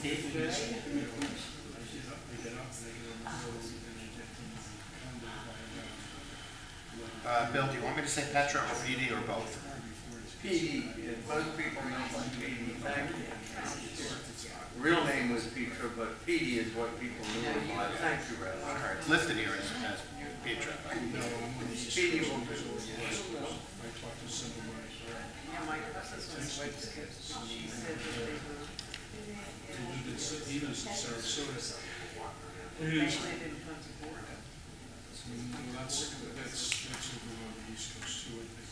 Bill, do you want me to say Petra or PD or both? PD. Most people know by PD. Thank you. Real name was Petra, but PD is what people knew her by. Thank you, Red. All right, it's listed here as Petra. PD will do. Yeah, my cousin's on Swift Skips. She said that they moved. He lives in Sarasota. They didn't come to Florida. That's over on the East Coast too, I think.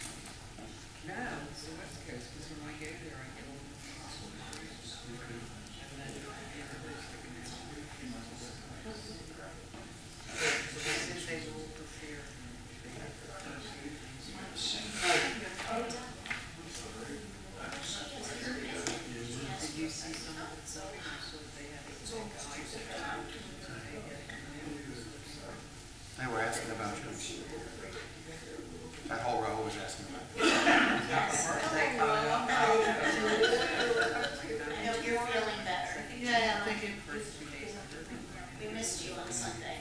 No, it's the West Coast, because when I go there, I get all the fossils. And then everybody's looking at it. Since they moved up here, they have to Did you see some of the stuff? So they had a big ice out. They were asking about you. That whole row was asking about you. I hope you're feeling better. Yeah, thank you. We missed you on Sunday.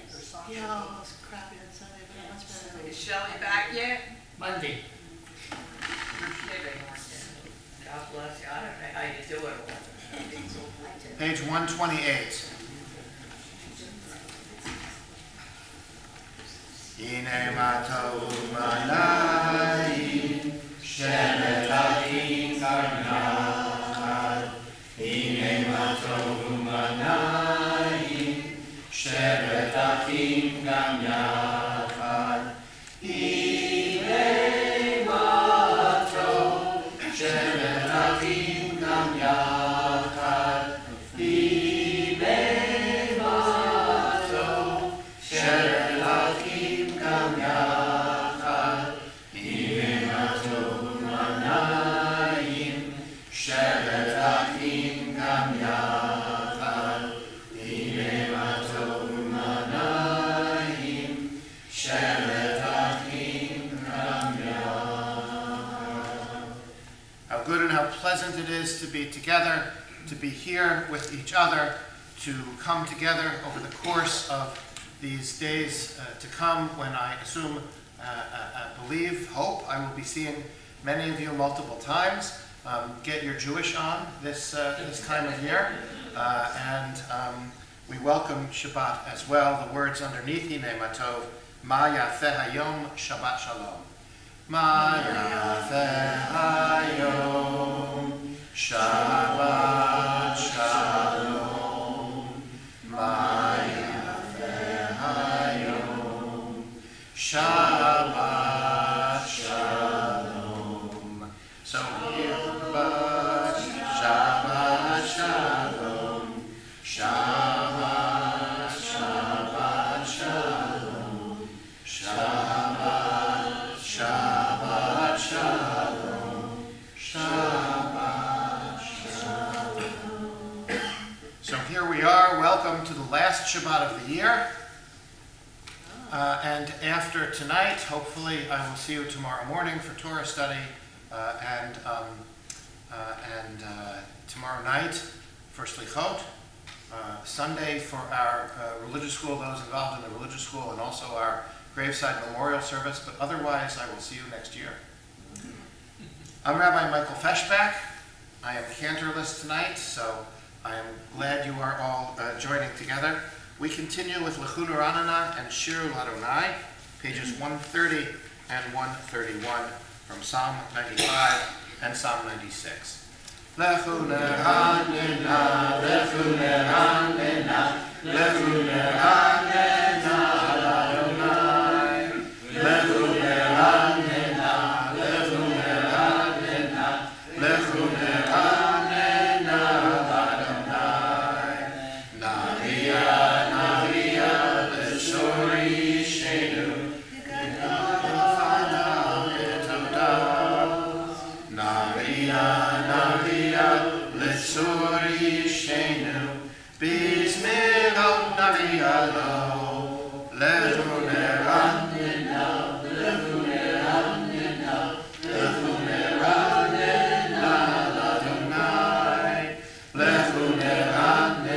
Yeah, it was crappy on Sunday, but much better. Is Shelley back yet? Monday. God bless you. I don't know how you do it all. Page 128. Hine matov manayim shemetachim gam yachad. Hine matov manayim shemetachim gam yachad. Hine matov shemetachim gam yachad. Hine matov shemetachim gam yachad. Hine matov manayim shemetachim gam yachad. Hine matov manayim shemetachim gam yachad. How good and how pleasant it is to be together, to be here with each other, to come together over the course of these days to come when I assume, believe, hope I will be seeing many of you multiple times. Get your Jewish on this time of year. And we welcome Shabbat as well. The words underneath Hine Matov, Ma Yafeh Hayom Shabbat Shalom. Ma Yafeh Hayom Shabbat Shalom. Ma Yafeh Hayom Shabbat Shalom. So Shabbat Shabbat Shalom. Shabbat Shabbat Shalom. Shabbat Shabbat Shalom. Shabbat Shalom. So here we are. Welcome to the last Shabbat of the year. And after tonight, hopefully, I will see you tomorrow morning for Torah study, and tomorrow night for Slichot, Sunday for our religious school, those involved in the religious school, and also our graveside memorial service. But otherwise, I will see you next year. I'm Rabbi Michael Feshbach. I am cantorless tonight, so I am glad you are all joining together. We continue with Lechu L'Ranana and Shir L'Adonai, pages 130 and 131 from Psalm 95 and Psalm 96. Lechu L'Ranana, Lechu L'Ranana, Lechu L'Ranana L'Adonai, Lechu L'Ranana, Lechu L'Ranana, Lechu L'Ranana L'Adonai, Nariya, Nariya, L'Shori Shenu, L'Nafana L'Toda, Nariya, Nariya, L'Shori Shenu, Bismillah, Nariya, Lo, Lechu L'Ranana, Lechu L'Ranana, Lechu L'Ranana L'Adonai, Lechu L'Ranana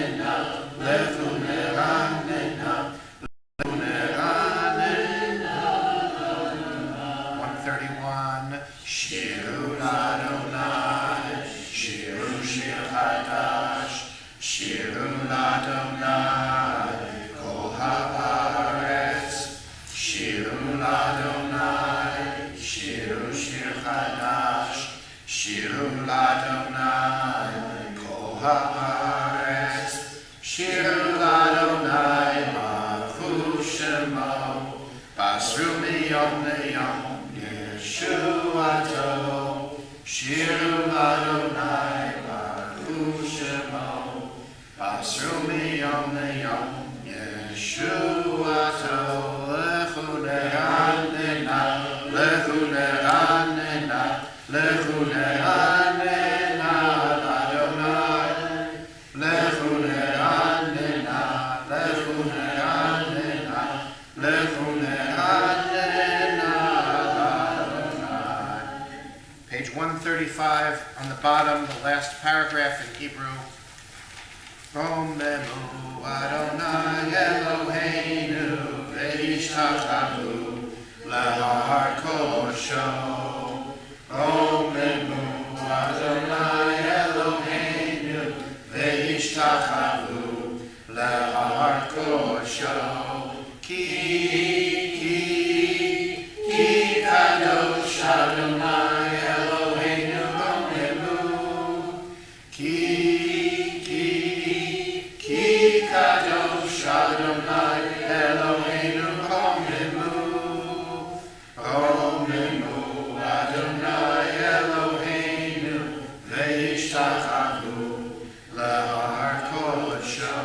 Chadash, Shiru Ladonai, Kol Haaretz, Shiru Ladonai, Shiru Shir Chadash, Shiru Ladonai, Kol Haaretz, Shiru Ladonai, Baruchu Shemo, Basru Miyom Leyom, Yeshuato, Shiru Ladonai, Baruchu Shemo, Basru Miyom Leyom, Yeshuato, Lechu Le'anena, Lechu Le'anena, Lechu Le'anena, Ladonai, Lechu Le'anena, Lechu Le'anena, Lechu Le'anena, Ladonai. Page 135 on the bottom, the last paragraph in Hebrew. Romemu Adonai Eloheinu ve'ishtachanu lehar kodesho. Romemu Adonai Eloheinu ve'ishtachanu lehar kodesho. Ki kadosh Adonai Eloheinu Romemu. Ki kadosh Adonai Eloheinu Romemu. Romemu Adonai Eloheinu ve'ishtachanu lehar kodesho.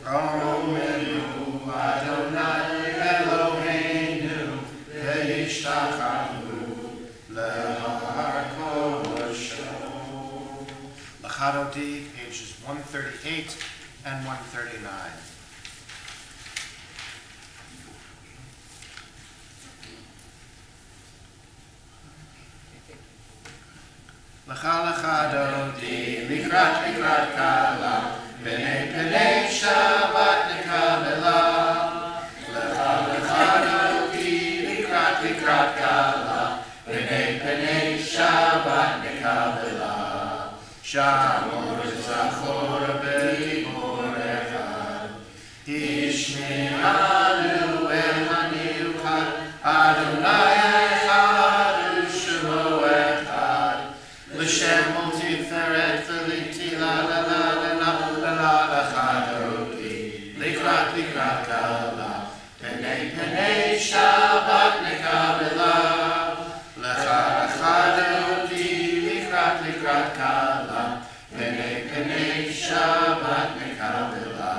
Romemu Adonai Eloheinu ve'ishtachanu lehar kodesho. Lachadoti, pages 138 and 139. Lecha lachadoti, likrat kala, b'nei Shabbat nekabela. Lecha lachadoti, likrat kala, b'nei Shabbat nekabela. Shamor zachor b'dibor echad, Hishme'anu el haniuchad, Adonai echad u'shemo echad, L'shem multiferet v'liti la la la la la la la lachadoti, likrat kala, Penei Shabbat nekabela. Lecha lachadoti, likrat kala, Penei Shabbat nekabela.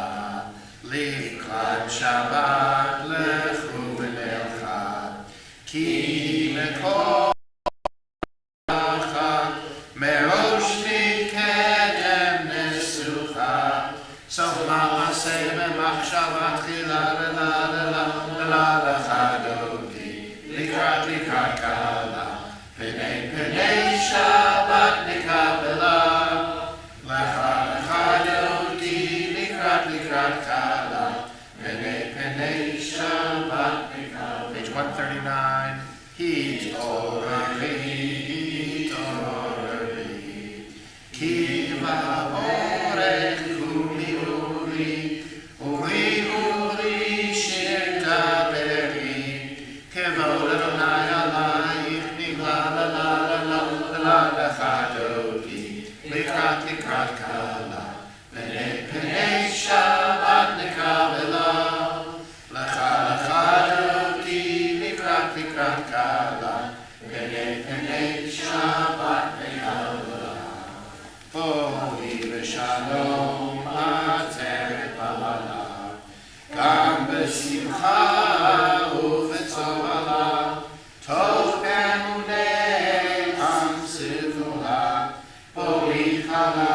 Likrat Shabbat lechu v'nelchad, Ki mekol merosh kedem nesucha. Sof ma'aseh b'machshava tchila la lachadoti, likrat kala, Penei Shabbat nekabela. Lecha lachadoti, likrat kala, Penei Shabbat nekabela. Page 139. Hitorari, Ki va'orech uri shir taberi, kevod Adonai alayich nigla la la la la lachadoti, likrat kala, Penei Shabbat nekabela. Lecha lachadoti, likrat kala, Penei Shabbat nekabela. Holy v'shalom ateret b'ala, gam b'simcha u'v'tzovala, tov b'emunei am sivula, boricha la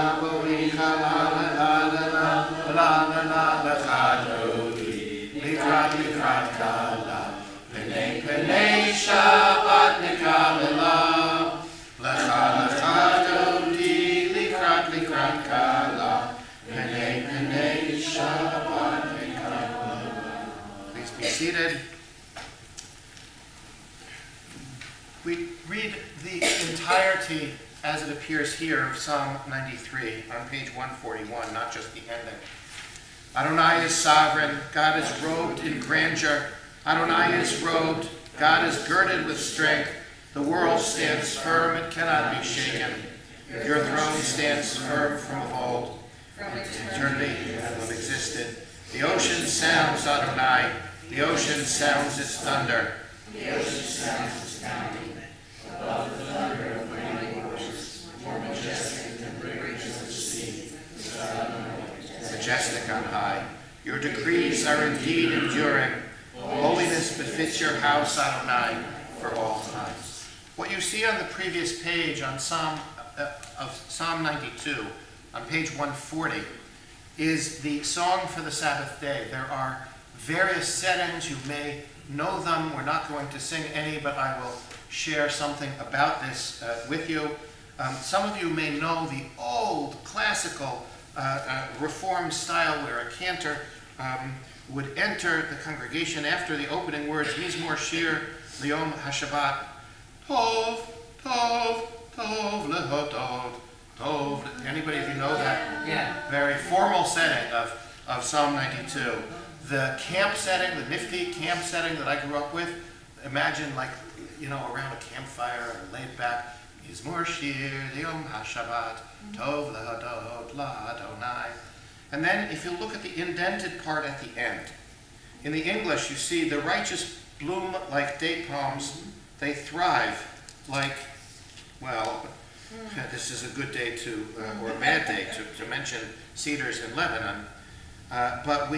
lachadoti, likrat kala, Penei Shabbat nekabela. Lecha lachadoti, likrat kala, Penei Shabbat nekabela. Please be seated. We read the entirety as it appears here of Psalm 93 on page 141, not just the ending. Adonai is sovereign, God is robed in grandeur. Adonai is robed, God is girded with strength. The world stands firm, it cannot be shaken. Your throne stands firm from of old. From eternity you have existed. The ocean sounds Adonai, the ocean sounds its thunder. The ocean sounds its pounding. Above the thunder of mighty waters, more majestic than the raging of the sea. Majestic on high. Your decrees are indeed enduring. Holiness befits your house, Adonai, for all time. What you see on the previous page on Psalm 92, on page 140, is the song for the Sabbath day. There are various settings. You may know them. We're not going to sing any, but I will share something about this with you. Some of you may know the old classical Reformed style where a cantor would enter the congregation after the opening words, Mizmor Shir L'Yom HaShabbat, Tov, Tov, Tov Lehodod, Tov. Anybody of you know that? Yeah. Very formal setting of Psalm 92. The camp setting, the nifty camp setting that I grew up with, imagine around a campfire and laid back, Mizmor Shir L'Yom HaShabbat, Tov Lehodod L'Adonai. And then if you look at the indented part at the end, in the English you see the righteous bloom like date palms, they thrive like, this is a good day or a bad day to mention cedars in Lebanon, but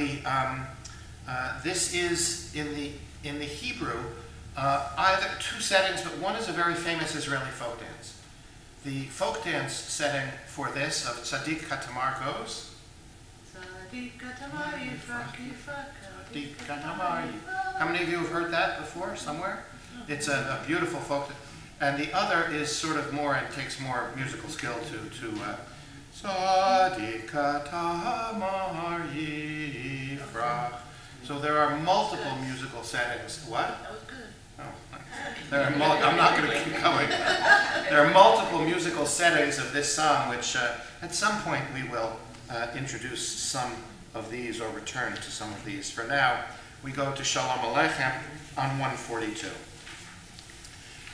this is in the Hebrew, either two settings, but one is a very famous Israeli folk dance. The folk dance setting for this of Tzadik Katamar goes, how many of you have heard that before somewhere? It's a beautiful folk. And the other is sort of more, and takes more musical skill to Tzadik Katamar Yifrach. So there are multiple musical settings. What? That was good. Oh, I'm not going to keep going. There are multiple musical settings of this psalm, which at some point we will introduce some of these or return to some of these. For now, we go to Shalom Aleichem on 142.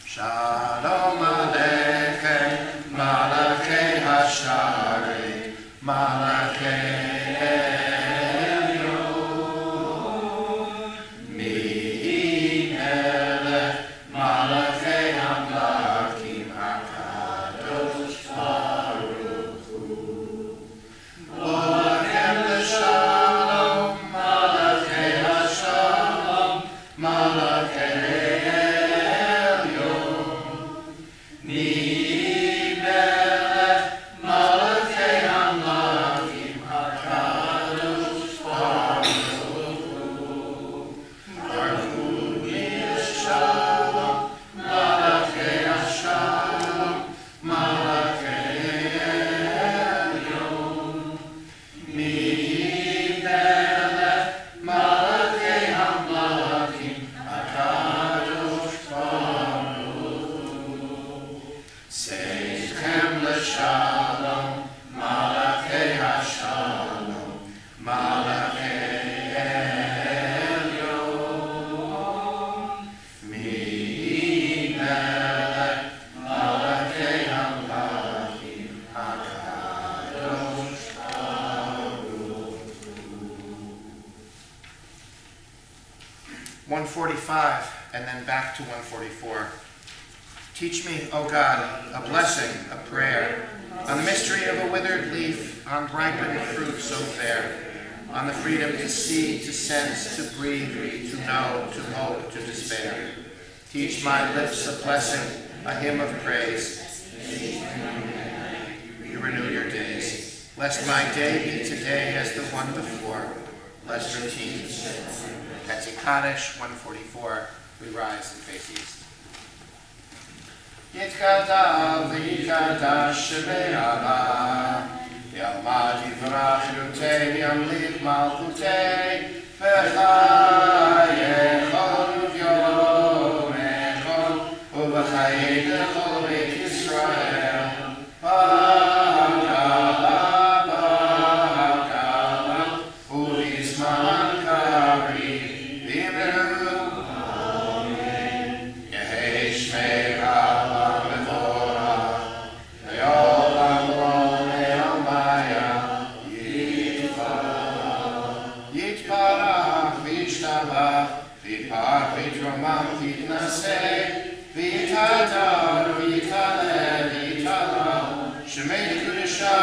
Shalom Aleichem, Malachei Hashari, Malachei Elyon, Mi Melech, Malachei Amlakim HaKadosh Baruch Hu. Olachem L'Shalom, Malachei Hashalom, Malachei and then back to 144. Teach me, O God, a blessing, a prayer, on the mystery of a withered leaf, on ripened fruit so fair, on the freedom to see, to sense, to breathe, to know, to hope, to despair. Teach my lips a blessing, a hymn of praise. You renew your days. Lest my day be today as the one before, lest routines. Betsy Kaddish, 144, we rise and face east. Yitkadav v'yikadash shebe'ala, Yalmad yivrach yutei v'yamlit malchutei, v'chayechol v'yomecho, u'v'chayei l'chol beit Yisrael, Yomam Titnaseh, V'yitadar, V'yitaleh, V'yitaleh, Shemei Kudusha,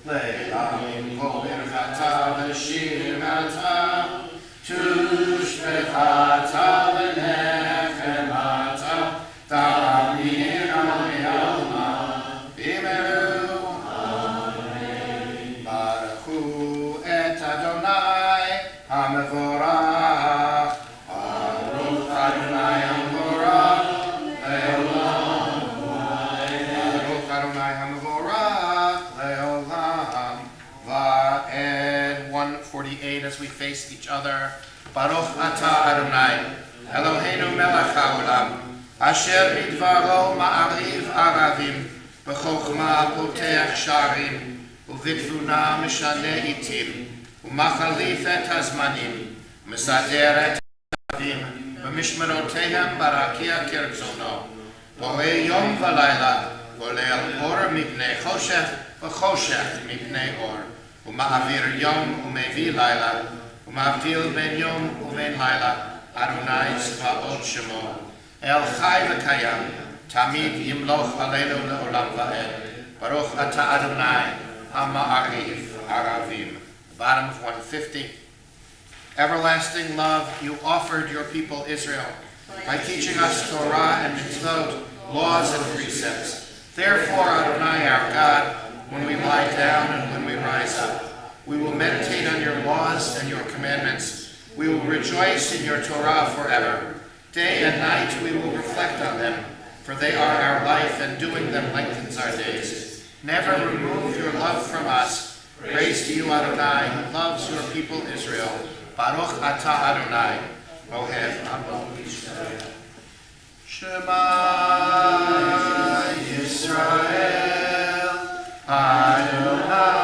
Le'amim Kol Birchata V'Shirata, Tushbechata V'Nechemata, Ta'amir Al-Yalma, B'meru, Amen. Baruchu et Adonai, HaMevorach, Baruch Adonai HaMevorach, Le'olam, Baruch Adonai HaMevorach, Le'olam, Va'ed 148 as we face each other. Baruch Ata Adonai, Eloheinu melech haolam, asher bidvaro ma'ariv aravim, b'chokhma potech sharim, ובתבונה משנה עיתים, ומחליף את הזמנים, מסדר את הערבים, במשמרותיהם ברקיע כרצונו, בורא יום ולילה, גולל אור מפני חושך, וחושך מפני אור, ומעביר יום ומביא לילה, ומבדיל בין יום ובין לילה, אדוני צבאות שמו, אל חי וקיים, תמיד ימלוך עלינו לעולם ועד, ברוך אתה אדוני, Ha'ma'ariv, Aravim. The bottom of 150. Everlasting love, you offered your people Israel by teaching us Torah and mitzvot, laws and precepts. Therefore, Adonai, our God, when we lie down and when we rise up, we will meditate on your laws and your commandments. We will rejoice in your Torah forever. Day and night we will reflect on them, for they are our life, and doing them lengthens our days. Never remove your love from us. Praise to you, Adonai, who loves your people Israel. Baruch atah Adonai, Ohev Amo Yisrael. Shema Yisrael, Adonai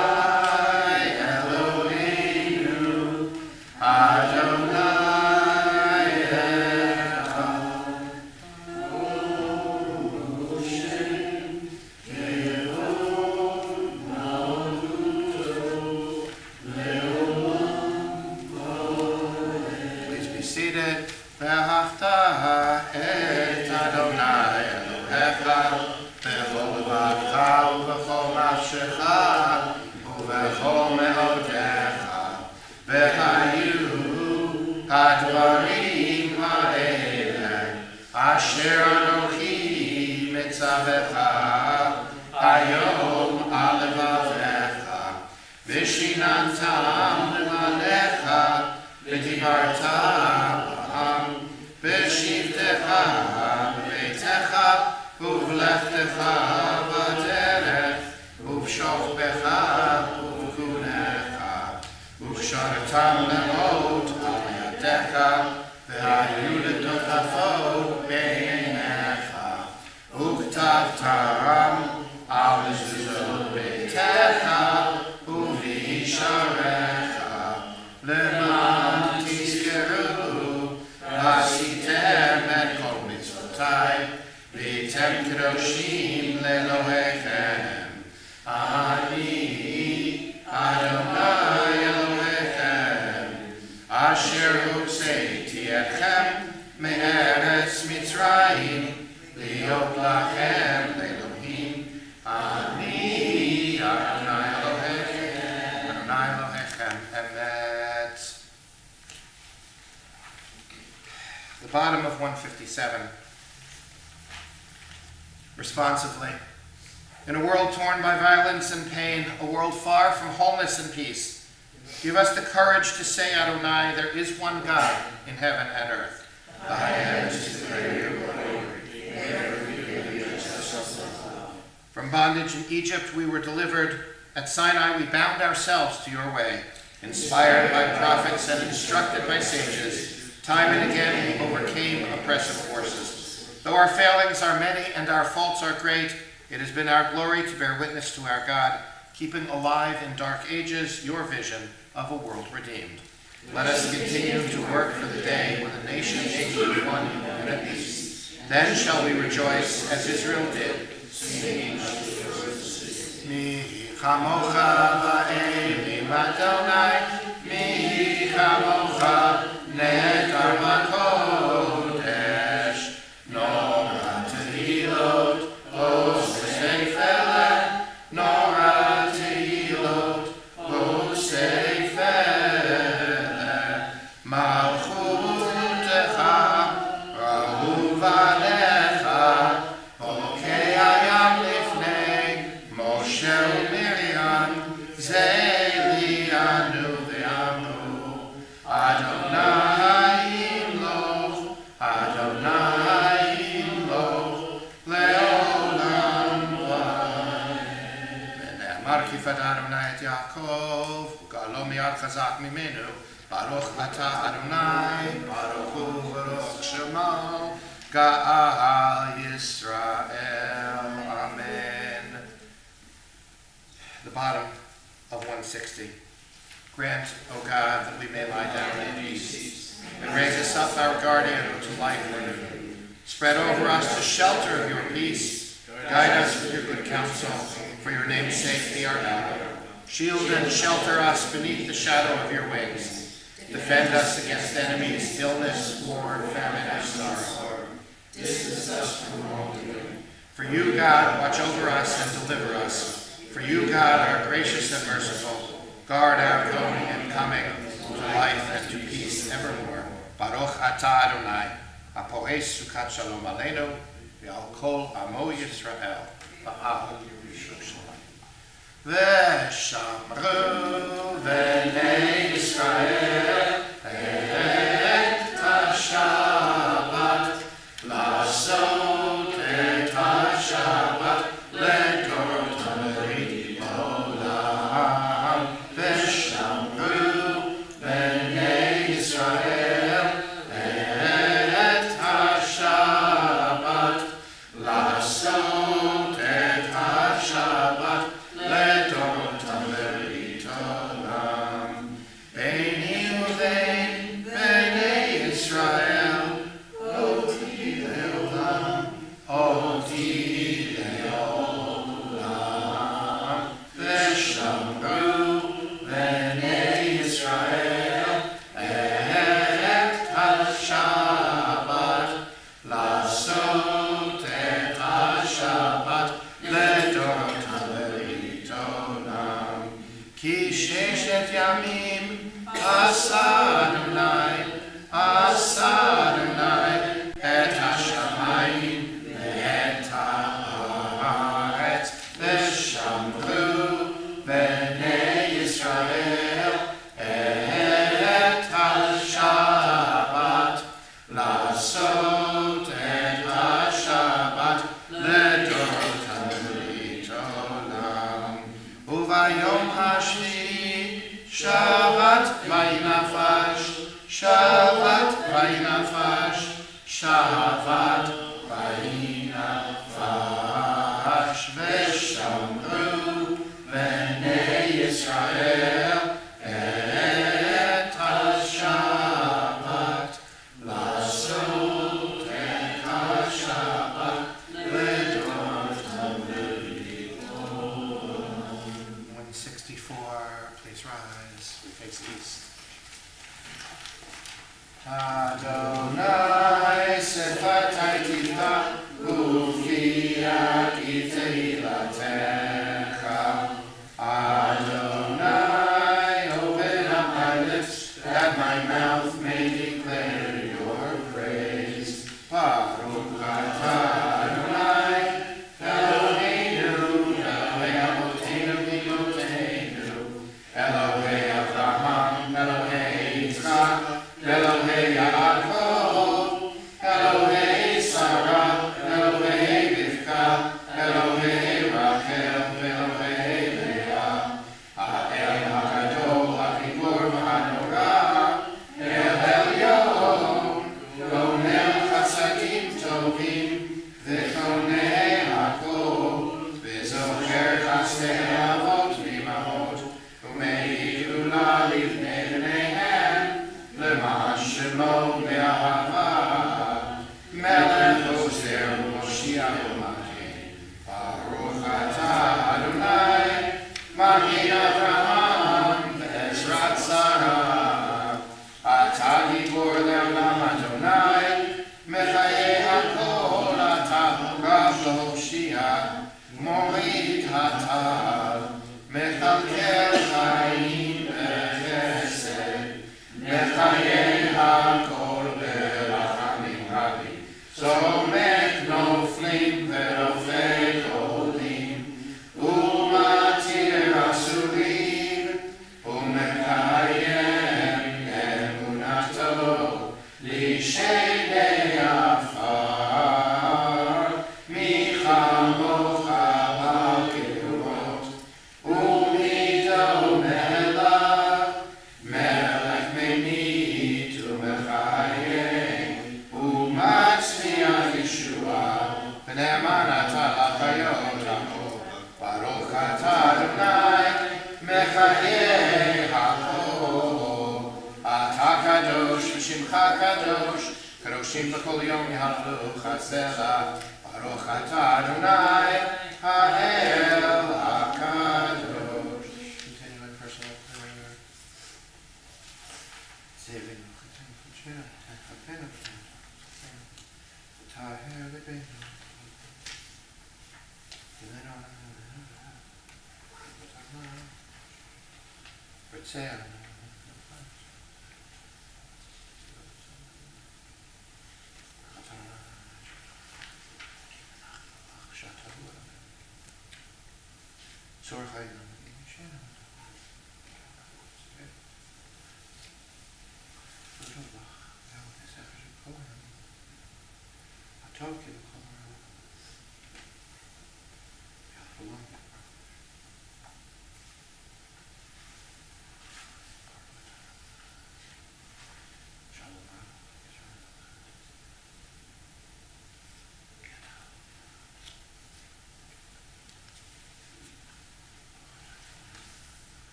Eloheinu, Adonai Echad. Seated, Ve'ahavta et Adonai Elohecha, B'chol levavecha u'b'chol nafshecha, u'b'chol me'odecha, v'hayu hadvarim ha'ele, asher Anochi mitzavecha, hayom al levavecha, v'shinantam levanecha, v'dibarta בשבתך בביתך ובלכתך בדרך ובשוכבך ובכהונך ובשרתם לאות על ידיך והיו לטוטפות בעיניך וכתבתם על מזוזות ביתך ובישעריך למען תזכרו עשיתם את כל מצוותיי, והייתם קדושים לאלוהיכם. אני אדוני אלוהיכם, אשר הוצאתי אתכם מארץ מצרים, להיות לכם לאלוהים. אני אדוני אלוהיכם, אדוני אלוהיכם, אמת. The bottom of 157. Responsively. In a world torn by violence and pain, a world far from wholeness and peace, give us the courage to say, Adonai, there is one God in heaven and earth. Thy hands is the prayer of From bondage in Egypt we were delivered. At Sinai we bound ourselves to your way. Inspired by prophets and instructed by sages, time and again we overcame oppressive forces. Though our failings are many and our faults are great, it has been our glory to bear witness to our God, keeping alive in dark ages your vision of a world redeemed. Let us continue to work for the day when the nation shall be one and at peace. Then shall we rejoice as Israel did, singing Mi chamocha va'elim Adonai, Mi chamocha Netar HaKodesh, Nora Tehilot, Hosei Feleh, Nora Tehilot, Hosei Feleh, Malchutecha, Ahuvanecha, Hokei Hayam Lifnei, Moshe uMiriam, Zelianu ve'amu, Adonai Imloch, Adonai Imloch, Leolam Vaed. Ve'amar kifat Adonai et Yaakov, Ugalo miyad chazak mimenu, Baruch ata Adonai, Baruch hu Baruch Shemo, Ga'al Yisrael. Amen. The bottom of 160. Grant, O God, that we may lie down in peace, and raise us up, our guardian, to life renewed. Spread over us the shelter of your peace. Guide us with your good counsel, for your name's sake be our help. Shield and shelter us beneath the shadow of your wings. Defend us against enemies, illness, war, famine, and sorrow. Distance us from wrongdoing. For you, God, watch over us and deliver us. For you, God, are gracious and merciful. Guard our going and coming to life and to peace evermore. Baruch atah Adonai, hapo'es sukat shalom aleinu, ve'al kol amo Yisrael, va'al Yerushalayim. Ve'shamru b'nei Yisrael et ha-Shabbat, la'asot et ha-Shabbat, לדורות הבאים לעולם. ושמרו בני ישראל את השבת, לעשות את השבת לדורות הבאים לעולם. ביני ובין בני ישראל אותי לעולם, אותי ושמרו בני ישראל את השבת, לעשות את השבת לדורות הבאים לעולם. כי ששת ימים עשה אדוני את השמיים ואת הארץ, ושמרו בני ישראל את השבת, לעשות את השבת לדורות הבאים לעולם. וביום השביעי שבת וינפש, שבת וינפש, שבת וינפש. ושמרו בני ישראל את השבת, לעשות את השבת לדורות הבאים. 164, please rise, face east. Adonai sefatai tika, ufiat tehillatcha. Adonai, open up my lips, that my mouth may declare your praise. Baruch atah Adonai, Eloheinu, Elohei Avotenu v'Imotenu, Elohei Avraham, Elohei Yitzchak, Elohei Yaakov, Elohei Sarah, Elohei Rivka, Elohei Rachel, Elohei Leah, Ha'el HaGadol, HaGibor v'Hanora, El Elyon, Gonel Chasadim Tovim, V'Konei Hakol, V'Zocher Chasdei Avot V'Imahot, U'Mehi Gula Livnei B'neihem, L'Ma'an Shemo Be'ahava, Melech Ozer Moshiach U'Magen. Baruch atah Adonai, Magen Avraham, Ve'ezrat Sarah, Atah Gibor לעולם אדוני, מחיי הכל אתה רב להושיע, מוריד הטל, מכלכל חיים בחסד, מחיי הכל ברחמים רבים, צומק נופלים ורופא עולים, ומתיר אסורים, ומקיים אמונתו, לשני עפר, מחמוך בגבורות, ומידו מלך, מלך ממית ומחיים, ומצמיח ישועה, ונאמן אתה לחיות עמו, ברוך אתה אדוני, מחיי הכל. אתה קדוש ושמך קדוש, קדושים בכל יום יהללוך הסלע, ברוך אתה אדוני, האל הקדוש. Continue in personal prayer. Saving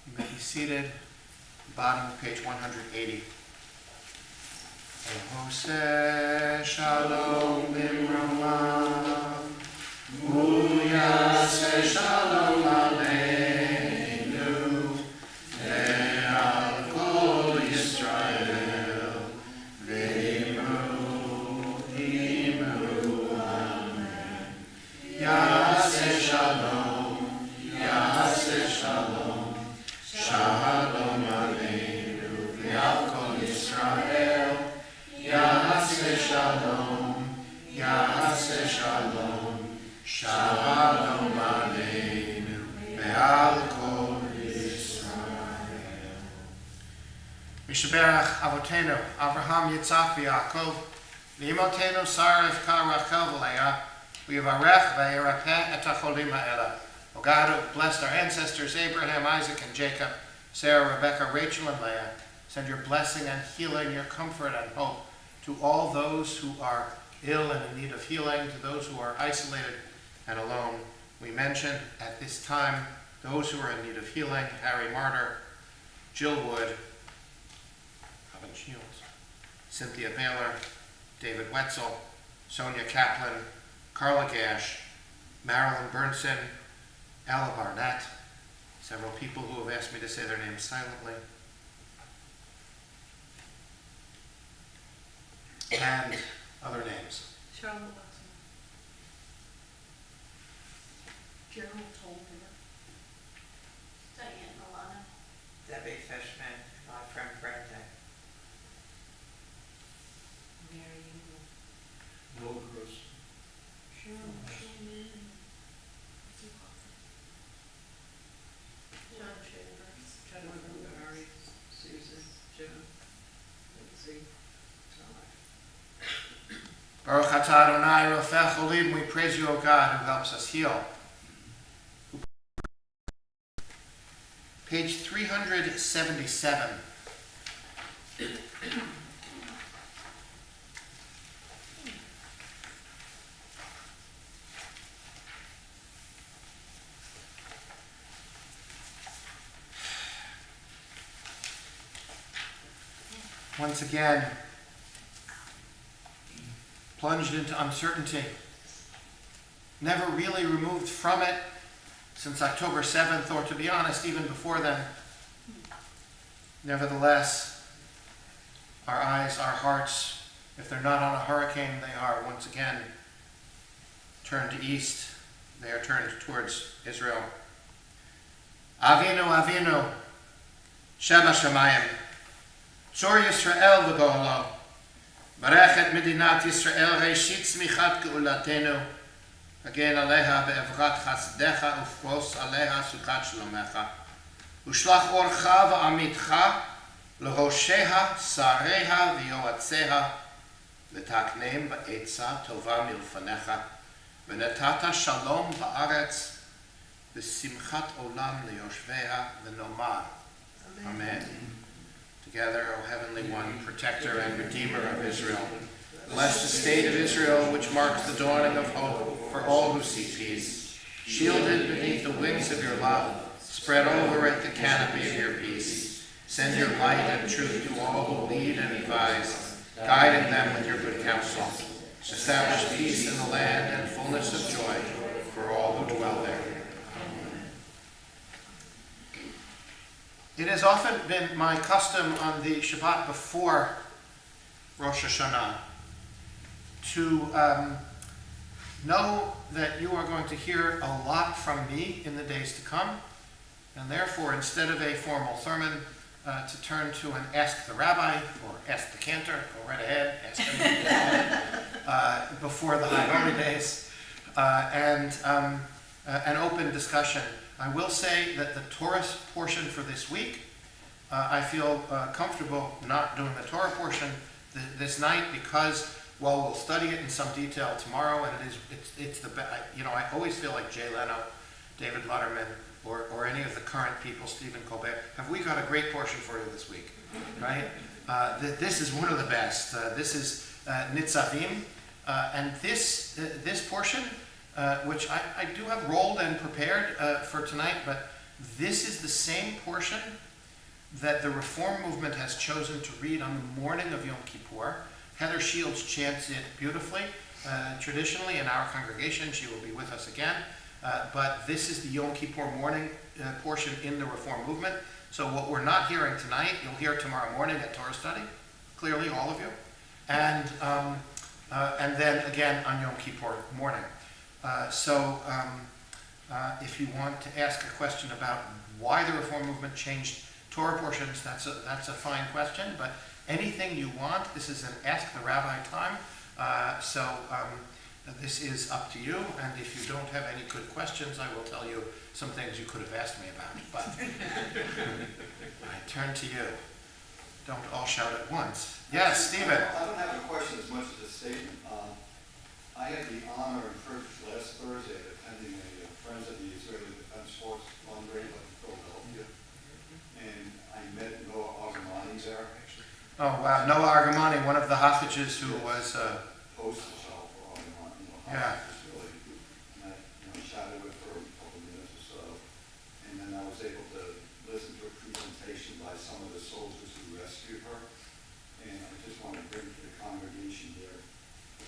You may be seated, bottom of page 180. Ehoseh shalom bimrama, uyaseh shalom aleinu, ve'al kol Yisrael, ve'imru amen. Yaseh shalom, yaseh shalom, shalom aleinu, ve'al kol Yisrael, yaseh shalom, yaseh shalom, shalom aleinu, ve'al kol Yisrael. Mishaberach Avotenu, Avraham, Yitzhak, v'Yaakov, v'imotenu Sarah, Rivka, Rachel, v'Leah, v'yivarech v'yirapeh et hacholim ha'ela. O God, who blessed our ancestors Abraham, Isaac, and Jacob, Sarah, Rebekah, Rachel, and Leah, send your blessing and healing, your comfort and hope to all those who are ill and in need of healing, to those who are isolated and alone. We mention at this time those who are in need of healing: Harry Martyr, Jill Wood, Robin Shields, Cynthia Baylor, David Wetzel, Sonia Kaplan, Carla Gash, Marilyn Burnson, Ella Barnett, several people who have asked me to say their names silently, and other names. Charlotte Watson. Gerald Tolmer. Diane Milano. Debbie Fishman, my friend Brenda. Mary Engel. Noel Gross. Cheryl Schumann. John Chambers. Jennifer Barry, Susan, Jim, Lindsay, Todd. Baruch atah Adonai Rofech Olim, we praise you, O God, who helps us heal. Page 377. once again, plunged into uncertainty, never really removed from it since October 7th, or to be honest, even before then. Nevertheless, our eyes, our hearts, if they're not on a hurricane, they are once again turned east. They are turned towards Israel. Avinu, Avinu, Sheba Shamayim, Tzor Yisrael v'go'alo, Barech et Medinat Yisrael, Reishit Tzmichat Geulatenu, Hagen Aleha be'evrat Chasdecha, Ufros Aleha Sukat Shlomecha, Ushlach Orcha v'amitcha, L'rosheha, Sareha v'yoatzeha, V'taknem ba'etza tova milfanecha, V'netata Shalom ba'aretz, V'simchat olam leyoshveha v'nomar. Amen. Together, O Heavenly One, Protector and Redeemer of Israel, bless the state of Israel, which marks the dawning of hope for all who seek peace. Shielded beneath the wings of your love, spread over it the canopy of your peace. Send your light and truth to all who lead and advise, guiding them with your good counsel. Establish peace in the land and fullness of joy for all who dwell there. It has often been my custom on the Shabbat before Rosh Hashanah to know that you are going to hear a lot from me in the days to come, and therefore, instead of a formal sermon, to turn to an Ask the Rabbi, or Ask the Cantor, go right ahead, ask him, before the High Holy Days, and an open discussion. I will say that the Torah portion for this week, I feel comfortable not doing the Torah portion this night, because while we'll study it in some detail tomorrow, and it's the best. I always feel like Jay Leno, David Letterman, or any of the current people, Stephen Colbert, have we got a great portion for you this week, right? This is one of the best. This is Nitzavim, and this portion, which I do have rolled and prepared for tonight, but this is the same portion that the Reform movement has chosen to read on the morning of Yom Kippur. Heather Shields chants it beautifully. Traditionally in our congregation, she will be with us again. But this is the Yom Kippur morning portion in the Reform movement. So what we're not hearing tonight, you'll hear tomorrow morning at Torah study, clearly all of you. And then again on Yom Kippur morning. So if you want to ask a question about why the Reform movement changed Torah portions, that's a fine question. But anything you want, this is an Ask the Rabbi time. This is up to you, and if you don't have any good questions, I will tell you some things you could have asked me about. But I turn to you. Don't all shout at once. Yes, Stephen. I don't have a question as much as a statement. I had the honor and privilege last Thursday of attending a Friends of the Israeli Defense Force fundraiser in Philadelphia, and I met Noah Argamani there. Oh, wow. Noah Argamani, one of the hostages who was... Poster child for Argamani. Yeah. Really, and I chatted with her a couple of minutes or so, and then I was able to listen to a presentation by some of the soldiers who rescued her, and I just want to bring to the congregation here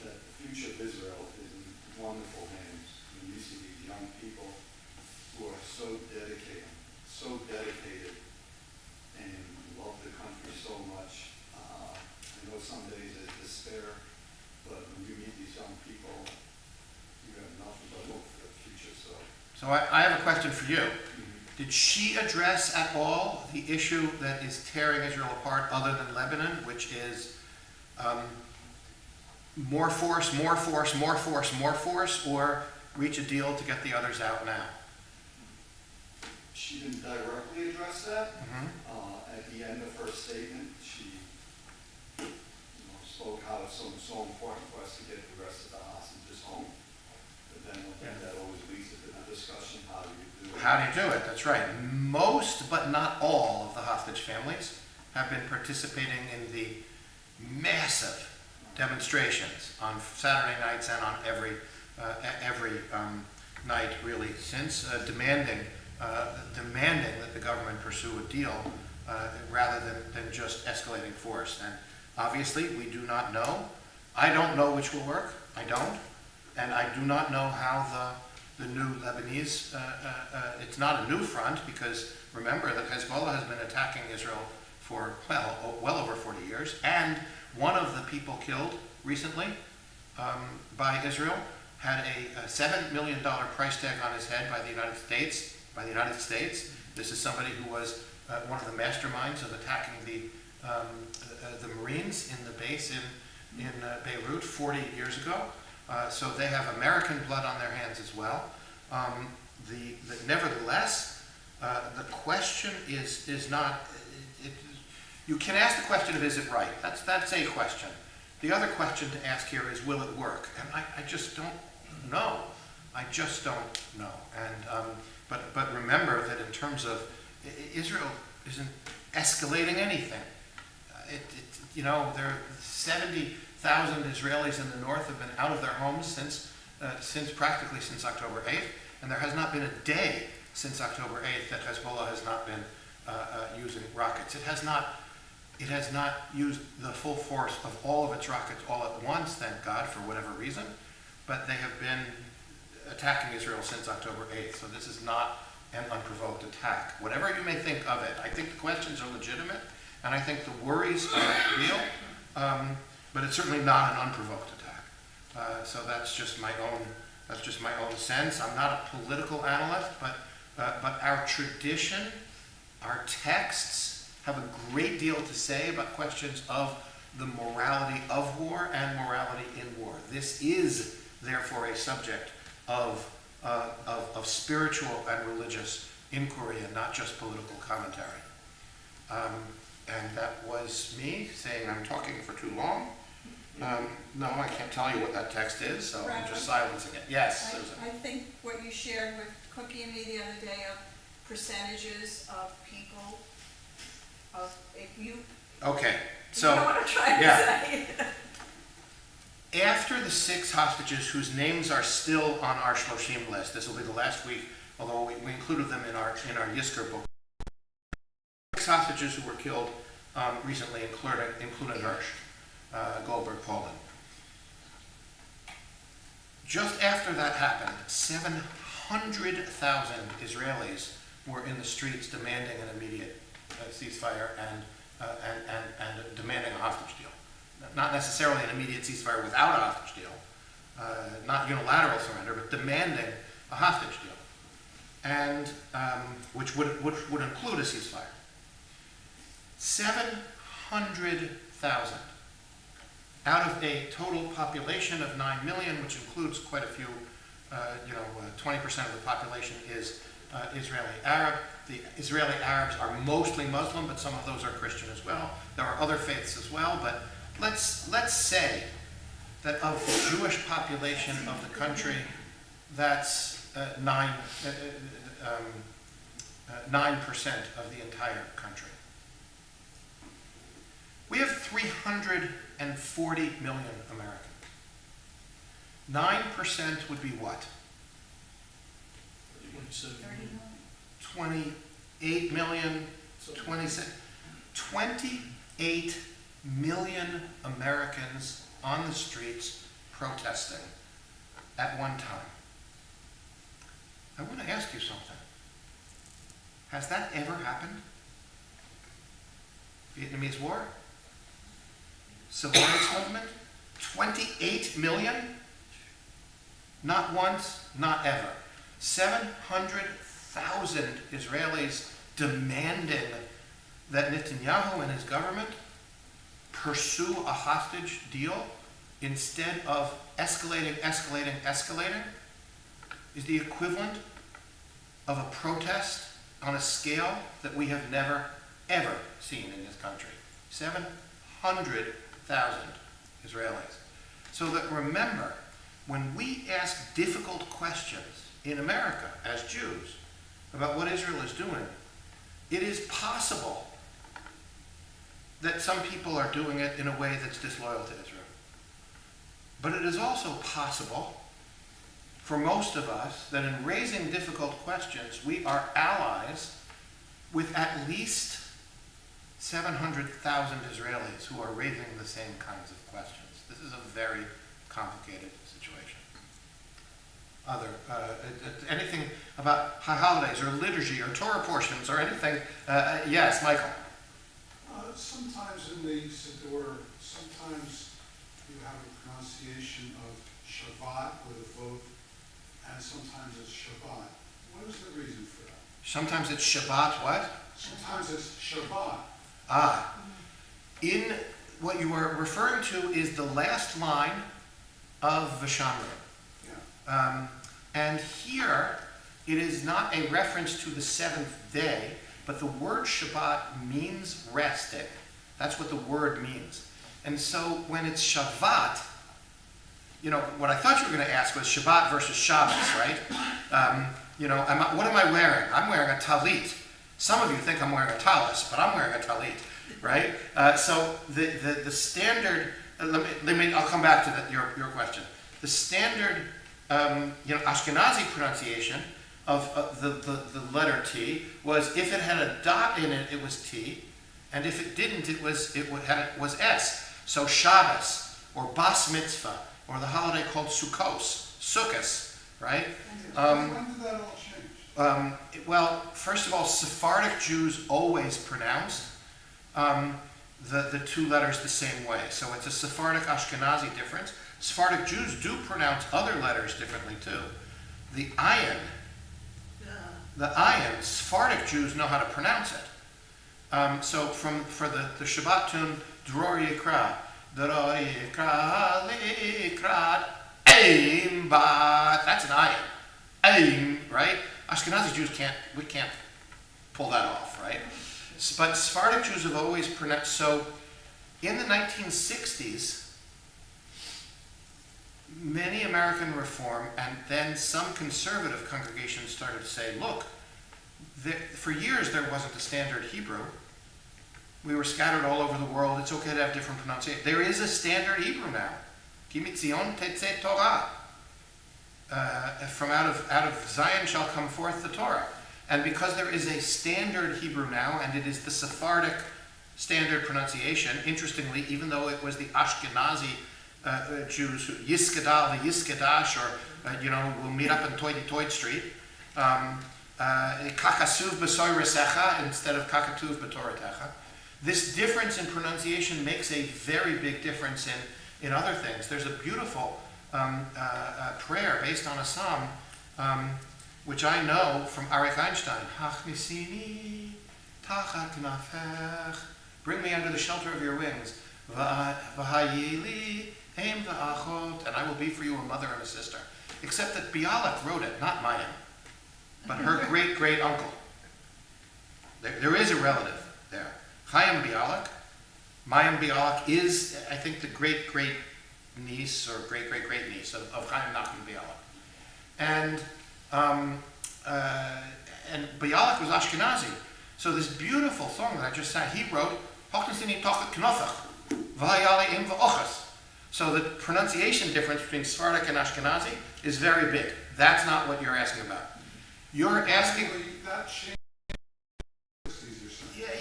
that the future of Israel is in wonderful hands. When you see these young people who are so dedicated, and love the country so much. I know some days there's despair, but when you meet these young people, you have nothing but hope for the future. So I have a question for you. Did she address at all the issue that is tearing Israel apart other than Lebanon, which is more force, or reach a deal to get the others out now? She didn't directly address that. Mm-hmm. At the end of her statement, she spoke how it's so important for us to get the rest of the hostages home. But then that always leads to the discussion, how do you do it? How do you do it? That's right. Most, but not all, of the hostage families have been participating in the massive demonstrations on Saturday nights and on every night, really, since demanding that the government pursue a deal rather than just escalating force. And obviously, we do not know. I don't know which will work. I don't. And I do not know how the new Lebanese, it's not a new front, because remember that Hezbollah has been attacking Israel for, well over 40 years. And one of the people killed recently by Israel had a $7 million price tag on his head by the United States. This is somebody who was one of the masterminds of attacking the Marines in the base in Beirut 40 years ago. So they have American blood on their hands as well. Nevertheless, the question is not. You can ask the question of is it right? That's a question. The other question to ask here is will it work? And I just don't know. I just don't know. And but remember that in terms of Israel isn't escalating anything. There are 70,000 Israelis in the north have been out of their homes since practically since October 8th, and there has not been a day since October 8th that Hezbollah has not been using rockets. It has not used the full force of all of its rockets all at once, thank God, for whatever reason, but they have been attacking Israel since October 8th, so this is not an unprovoked attack. Whatever you may think of it, I think the questions are legitimate, and I think the worries are real, but it's certainly not an unprovoked attack. So that's just my own sense. I'm not a political analyst, but our tradition, our texts have a great deal to say about questions of the morality of war and morality in war. This is therefore a subject of spiritual and religious inquiry and not just political commentary. And that was me saying I'm talking for too long. No, I can't tell you what that text is, so I'm just silencing it. Yes, Susan. I think what you shared with Cookie and me the other day of percentages of people, if you, Okay, you know so what I'm trying yeah. to say. After the 6 hostages whose names are still on our Shloshim list, this will be the last week, although we included them in our Yisker book. 6 hostages who were killed recently, including Hirsch, Goldberg, Poland. Just after that happened, 700,000 Israelis were in the streets demanding an immediate ceasefire and demanding a hostage deal. Not necessarily an immediate ceasefire without a hostage deal, not unilateral surrender, but demanding a hostage deal, and which would include a ceasefire. 700,000 out of a total population of 9 million, which includes quite a few, 20% of the population is Israeli Arab. The Israeli Arabs are mostly Muslim, but some of those are Christian as well. There are other faiths as well, but let's say that of the Jewish population of the country, that's 9% of the entire country. We have 340 million Americans. 9% would be what? 28 million, 26, 28 million Americans on the streets protesting at one time. I want to ask you something. Has that ever happened? Vietnamese War? Civil rights movement? 28 million? Not once, not ever. 700,000 Israelis demanding that Netanyahu and his government pursue a hostage deal instead of escalating is the equivalent of a protest on a scale that we have never, ever seen in this country. 700,000 Israelis. So that remember, when we ask difficult questions in America as Jews about what Israel is doing, it is possible that some people are doing it in a way that's disloyal to Israel. But it is also possible for most of us that in raising difficult questions, we are allies with at least 700,000 Israelis who are raising the same kinds of questions. This is a very complicated situation. Anything about high holidays or liturgy or Torah portions or anything? Yes, Michael. Sometimes in the Siddur, sometimes you have a pronunciation of Shabbat with a vote, and sometimes it's Shabbat. What is the reason for that? Sometimes it's Shabbat, what? Sometimes it's Shabbat. In what you are referring to is the last line of Vishamru. Yeah. And here, it is not a reference to the seventh day, but the word Shabbat means resting. That's what the word means. And so when it's Shabbat, what I thought you were going to ask was Shabbat versus Shabbos, right? What am I wearing? I'm wearing a talit. Some of you think I'm wearing a talis, but I'm wearing a talit, right? So the standard, I'll come back to your question. The standard, Ashkenazi pronunciation of the letter T was if it had a dot in it, it was T, and if it didn't, it was S. So Shabbos or Bas Mitzvah or the holiday called Sukkos, right? When did that all change? Well, first of all, Sephardic Jews always pronounced the two letters the same way. So it's a Sephardic Ashkenazi difference. Sephardic Jews do pronounce other letters differently too. The ayin, Sephardic Jews know how to pronounce it. So for the Shabbat tune, Dror Yikra, Likrad, Aim Bat, that's an ayin. Aim, right? Ashkenazi Jews can't pull that off, right? But Sephardic Jews have always pronounced. So in the 1960s, many American Reform and then some conservative congregations started to say, look, for years there wasn't a standard Hebrew. We were scattered all over the world. It's okay to have different pronunciations. There is a standard Hebrew now. Ki mitzion tetzeh Torah. From out of Zion shall come forth the Torah. And because there is a standard Hebrew now, and it is the Sephardic standard pronunciation, interestingly, even though it was the Ashkenazi Jews, Yiskadal, the Yiskadash, or, we'll meet up in Toit Street, Kakasuv b'soy resecha instead of Kakatuv b'toratecha. This difference in pronunciation makes a very big difference in other things. There's a beautiful prayer based on a psalm, which I know from Arik Einstein. Hachnisini tachat knafech. Bring me under the shelter of your wings. V'hayili aim v'achot. And I will be for you a mother and a sister. Except that Bialik wrote it, not Mayim, but her great-great uncle. There is a relative there. Chaim Bialik. Mayim Bialik is, I think, the great-great niece or great-great-great niece of Chaim Nachman Bialik. And Bialik was Ashkenazi. So this beautiful song that I just sang, he wrote, so the pronunciation difference between Sephardic and Ashkenazi is very big. That's not what you're asking about. You're asking... That changed.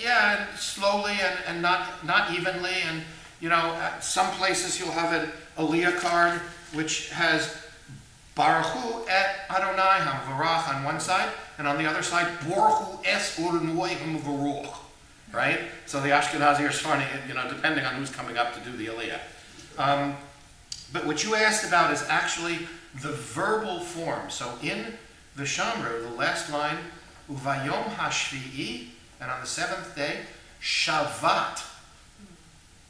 Yeah, and slowly and not evenly. And, at some places you'll have an Aliyah card which has Baruch Hu et Adonai HaMvarach on one side, and on the other side, Baruch Hu es Adonai HaMvarach. Right? So the Ashkenazi are funny, depending on who's coming up to do the Aliyah. But what you asked about is actually the verbal form. So in the Shamru, the last line, Uvayom HaShvi'i, and on the seventh day, Shavat.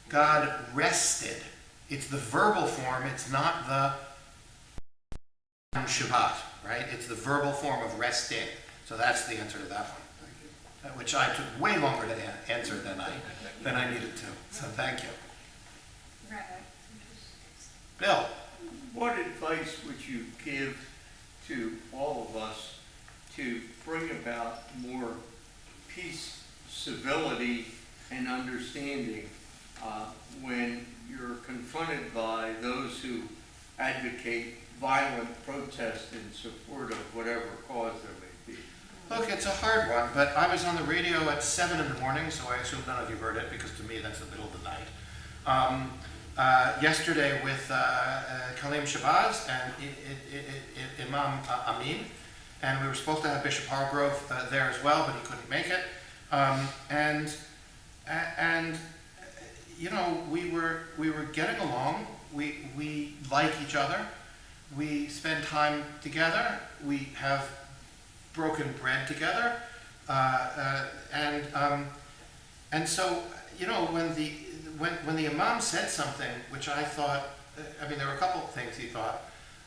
God rested. It's the verbal form, it's not the Shabbat, right? It's the verbal form of resting. So that's the answer to that one. Thank you. Which I took way longer to answer than I needed to. So thank you. Bill. What advice would you give to all of us to bring about more peace, civility, and understanding when you're confronted by those who advocate violent protest in support of whatever cause there may be? Look, it's a hard one, but I was on the radio at 7 in the morning, so I assume none of you heard it, because to me that's the middle of the night. Yesterday with Kalim Shabazz and Imam Amin, and we were supposed to have Bishop Hargrove there as well, but he couldn't make it. And you know, we were getting along. We like each other. We spend time together. We have broken bread together, and so, you know, when the Imam said something which I thought, I mean, there were a couple of things he thought,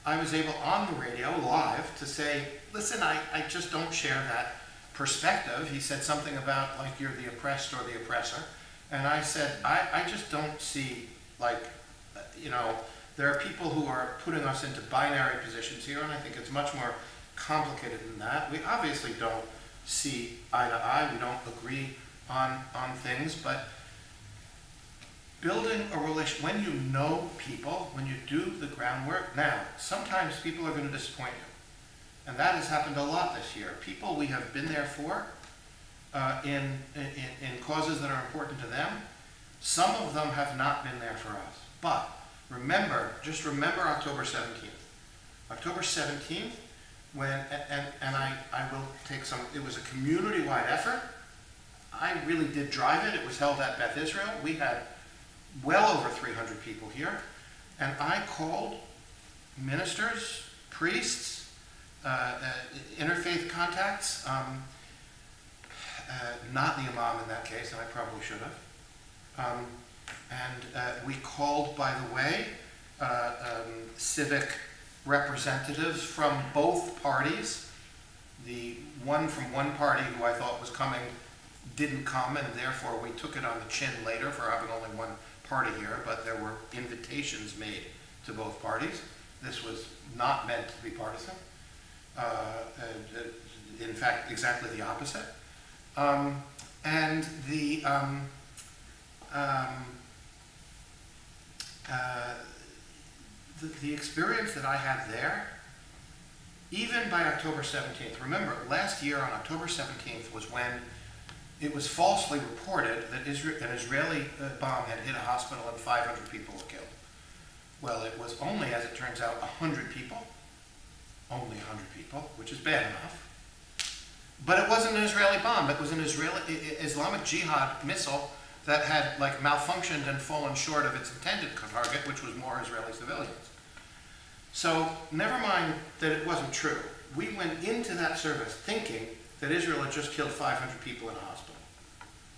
I was able on the radio live to say, listen, I just don't share that perspective. He said something about like you're the oppressed or the oppressor, and I said I just don't see, like, you know, there are people who are putting us into binary positions here, and I think it's much more complicated than that. We obviously don't see eye to eye, we don't agree on things, but building a relation, when you know people, when you do the groundwork, now, sometimes people are going to disappoint you. And that has happened a lot this year. People we have been there for, in causes that are important to them, some of them have not been there for us. But remember, just remember October 17th. October 17th, when, and I will take some, it was a community-wide effort. I really did drive it. It was held at Beth Israel. We had well over 300 people here. And I called ministers, priests, interfaith contacts, not the Imam in that case, and I probably should have. We called, by the way, civic representatives from both parties. The one from one party who I thought was coming didn't come, and therefore we took it on the chin later for having only one party here, but there were invitations made to both parties. This was not meant to be partisan. In fact, exactly the opposite. The experience that I had there, even by October 17th, remember, last year on October 17th was when it was falsely reported that an Israeli bomb had hit a hospital and 500 people were killed. Well, it was only, as it turns out, 100 people. Only 100 people, which is bad enough. But it wasn't an Israeli bomb. It was an Islamic Jihad missile that had like malfunctioned and fallen short of its intended target, which was more Israeli civilians. So never mind that it wasn't true. We went into that service thinking that Israel had just killed 500 people in a hospital.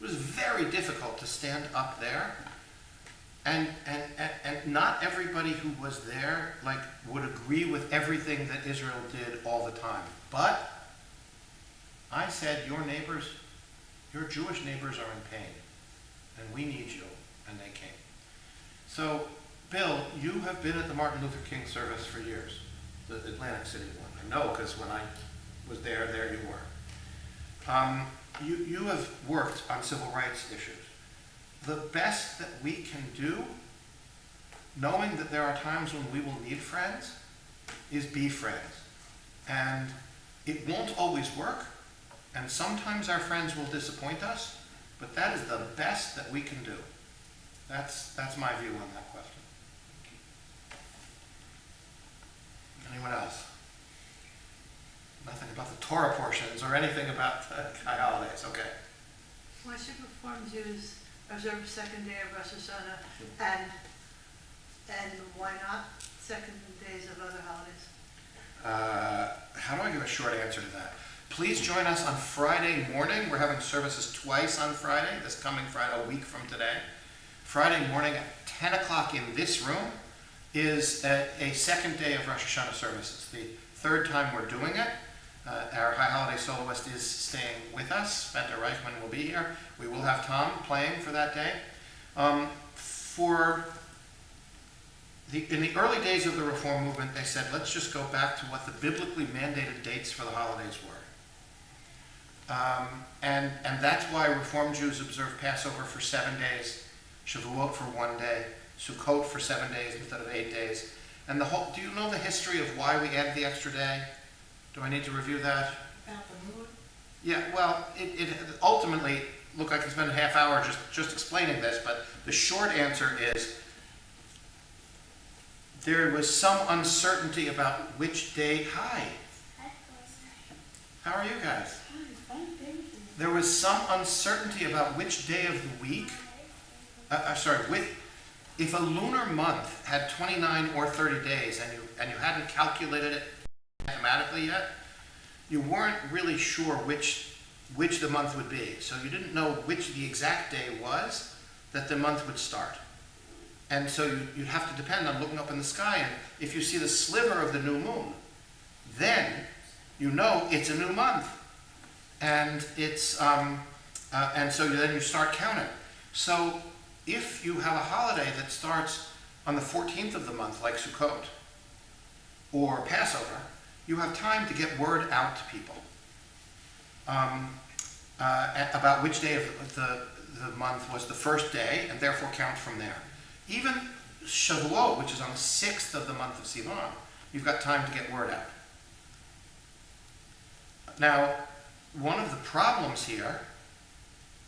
It was very difficult to stand up there, and not everybody who was there like would agree with everything that Israel did all the time. But I said, your neighbors, your Jewish neighbors are in pain, and we need you, and they came. So, Bill, you have been at the Martin Luther King service for years, the Atlantic City one. I know, because when I was there you were. You have worked on civil rights issues. The best that we can do, knowing that there are times when we will need friends, is be friends. And it won't always work, and sometimes our friends will disappoint us, but that is the best that we can do. That's my view on that question. Anyone else? Nothing about the Torah portions or anything about the holidays. Okay. Why should Reform Jews observe the second day of Rosh Hashanah, and why not second days of other holidays? How do I give a short answer to that? Please join us on Friday morning. We're having services twice on Friday, this coming Friday, a week from today. Friday morning at 10 o'clock in this room is a second day of Rosh Hashanah services. The third time we're doing it. Our High Holiday soloist is staying with us. Spencer Reichman will be here. We will have Tom playing for that day. In the early days of the Reform movement, they said, let's just go back to what the biblically mandated dates for the holidays were. And that's why Reform Jews observe Passover for 7 days, Shavuot for 1 day, Sukkot for 7 days instead of 8 days. And do you know the history of why we added the extra day? Do I need to review that? About the moon? Yeah, well, it ultimately, look, I can spend a half hour just explaining this, but the short answer is there was some uncertainty about which day. Hi, how are you guys? There was some uncertainty about which day of the week, if a lunar month had 29 or 30 days and you hadn't calculated it mathematically yet, you weren't really sure which the month would be. So you didn't know which the exact day was that the month would start. And so you'd have to depend on looking up in the sky, and if you see the sliver of the new moon, then you know it's a new month. And it's and so then you start counting. So if you have a holiday that starts on the 14th of the month, like Sukkot or Passover, you have time to get word out to people about which day of the month was the first day, and therefore count from there. Even Shavuot, which is on the 6th of the month of Sivan, you've got time to get word out. Now, one of the problems here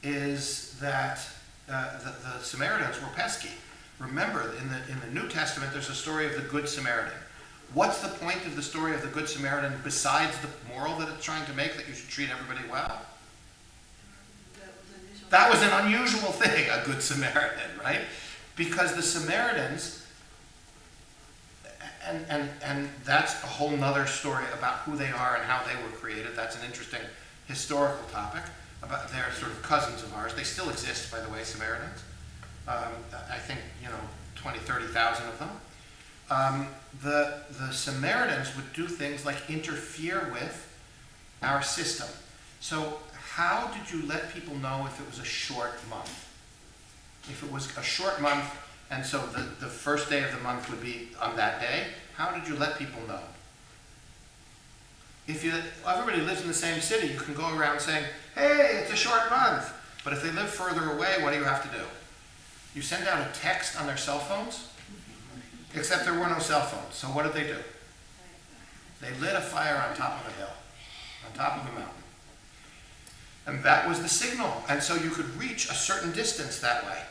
is that the Samaritans were pesky. Remember, in the New Testament, there's a story of the Good Samaritan. What's the point of the story of the Good Samaritan besides the moral that it's trying to make, that you should treat everybody well? That was an unusual thing, a Good Samaritan, right? Because the Samaritans, and that's a whole nother story about who they are and how they were created. That's an interesting historical topic. About they're sort of cousins of ours. They still exist, by the way, Samaritans. I think, 20, 30,000 of them. The Samaritans would do things like interfere with our system. So how did you let people know if it was a short month? If it was a short month, and so the first day of the month would be on that day, how did you let people know? If everybody lives in the same city, you can go around saying, hey, it's a short month. But if they live further away, what do you have to do? You send out a text on their cell phones? Except there were no cell phones. So what did they do? They lit a fire on top of a hill, on top of a mountain. And that was the signal. And so you could reach a certain distance that way.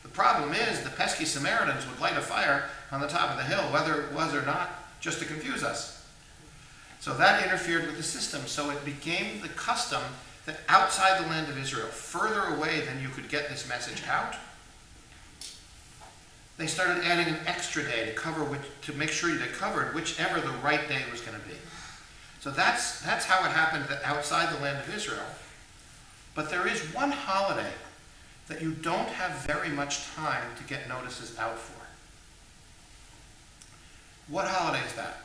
The problem is the pesky Samaritans would light a fire on the top of the hill, whether it was or not, just to confuse us. So that interfered with the system. So it became the custom that outside the land of Israel, further away than you could get this message out, they started adding an extra day to cover to make sure they covered whichever the right day was going to be. So that's how it happened that outside the land of Israel. But there is one holiday that you don't have very much time to get notices out for. What holiday is that?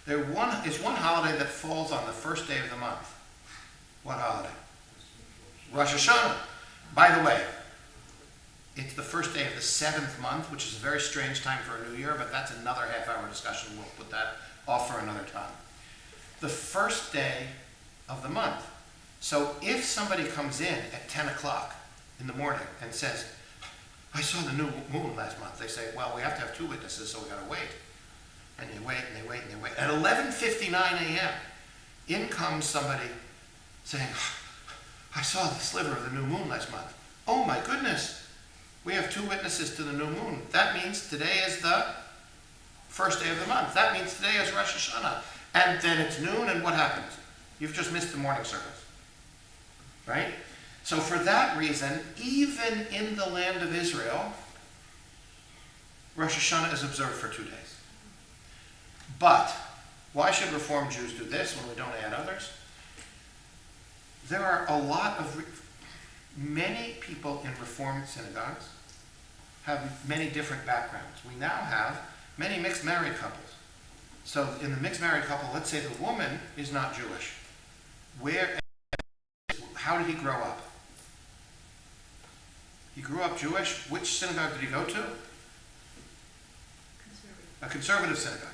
There is one holiday that falls on the first day of the month. What holiday? Rosh Hashanah. By the way, it's the first day of the 7th month, which is a very strange time for a new year, but that's another half-hour discussion. We'll put that off for another time. The first day of the month. So if somebody comes in at 10 o'clock in the morning and says, I saw the new moon last month, they say, well, we have to have 2 witnesses, so we got to wait. And you wait, and they wait, and they wait. At 11:59 a.m., in comes somebody saying, I saw the sliver of the new moon last month. Oh my goodness, we have 2 witnesses to the new moon. That means today is the first day of the month. That means today is Rosh Hashanah. And then it's noon, and what happens? You've just missed the morning service. Right? So for that reason, even in the land of Israel, Rosh Hashanah is observed for 2 days. But why should Reform Jews do this when we don't add others? There are many people in Reformed synagogues have many different backgrounds. We now have many mixed married couples. So in the mixed married couple, let's say the woman is not Jewish. How did he grow up? He grew up Jewish. Which synagogue did he go to? A conservative synagogue.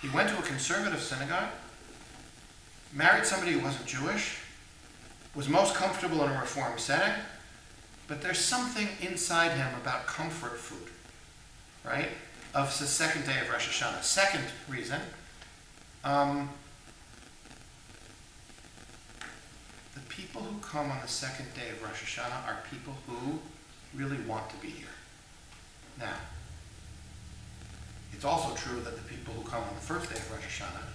He went to a conservative synagogue, married somebody who wasn't Jewish, was most comfortable in a Reform setting, but there's something inside him about comfort food, right? Of the second day of Rosh Hashanah. Second reason, The people who come on the second day of Rosh Hashanah are people who really want to be here. Now, it's also true that the people who come on the first day of Rosh Hashanah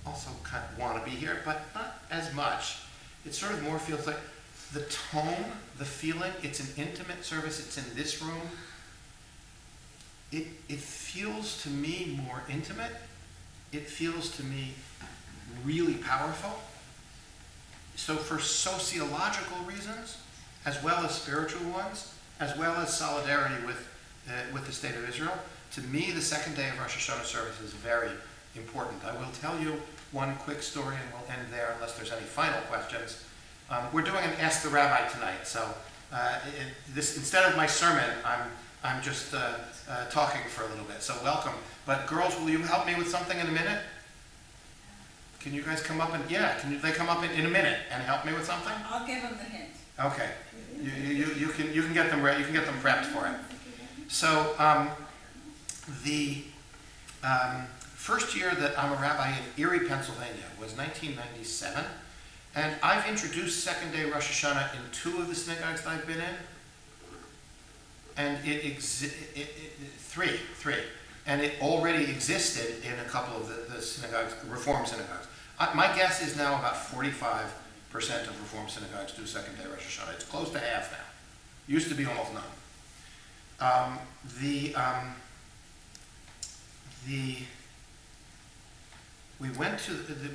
also kind of want to be here, but not as much. It sort of more feels like the tone, the feeling, it's an intimate service, it's in this room. It feels to me more intimate. It feels to me really powerful. So for sociological reasons, as well as spiritual ones, as well as solidarity with the state of Israel, to me the second day of Rosh Hashanah service is very important. I will tell you one quick story and we'll end there unless there's any final questions. We're doing an Ask the Rabbi tonight, so instead of my sermon, I'm just talking for a little bit, so welcome. But girls, will you help me with something in a minute? Can you guys come up and, they come up in a minute and help me with something? I'll give them the hint. Okay, you can get them ready, you can get them prepped for it. So the first year that I'm a rabbi in Erie, Pennsylvania was 1997, and I've introduced second day Rosh Hashanah in 2 of the synagogues that I've been in, and three, and it already existed in a couple of the synagogues, Reform synagogues. My guess is now about 45% of Reform synagogues do second day Rosh Hashanah. It's close to half now. Used to be almost none.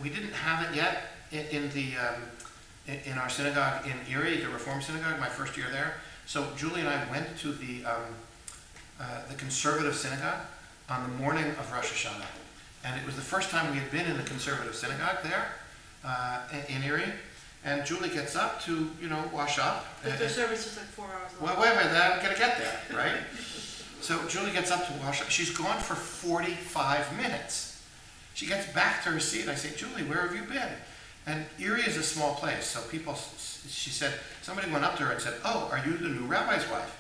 We didn't have it yet in our synagogue in Erie, the Reform synagogue, my first year there. So Julie and I went to the conservative synagogue on the morning of Rosh Hashanah. And it was the first time we had been in the conservative synagogue there in Erie. And Julie gets up to, wash up. But the service is like 4 hours long. Well, wait a minute, I'm going to get there, right? So Julie gets up to wash up. She's gone for 45 minutes. She gets back to her seat. I say, Julie, where have you been? And Erie is a small place, so she said, somebody went up to her and said, oh, are you the new rabbi's wife?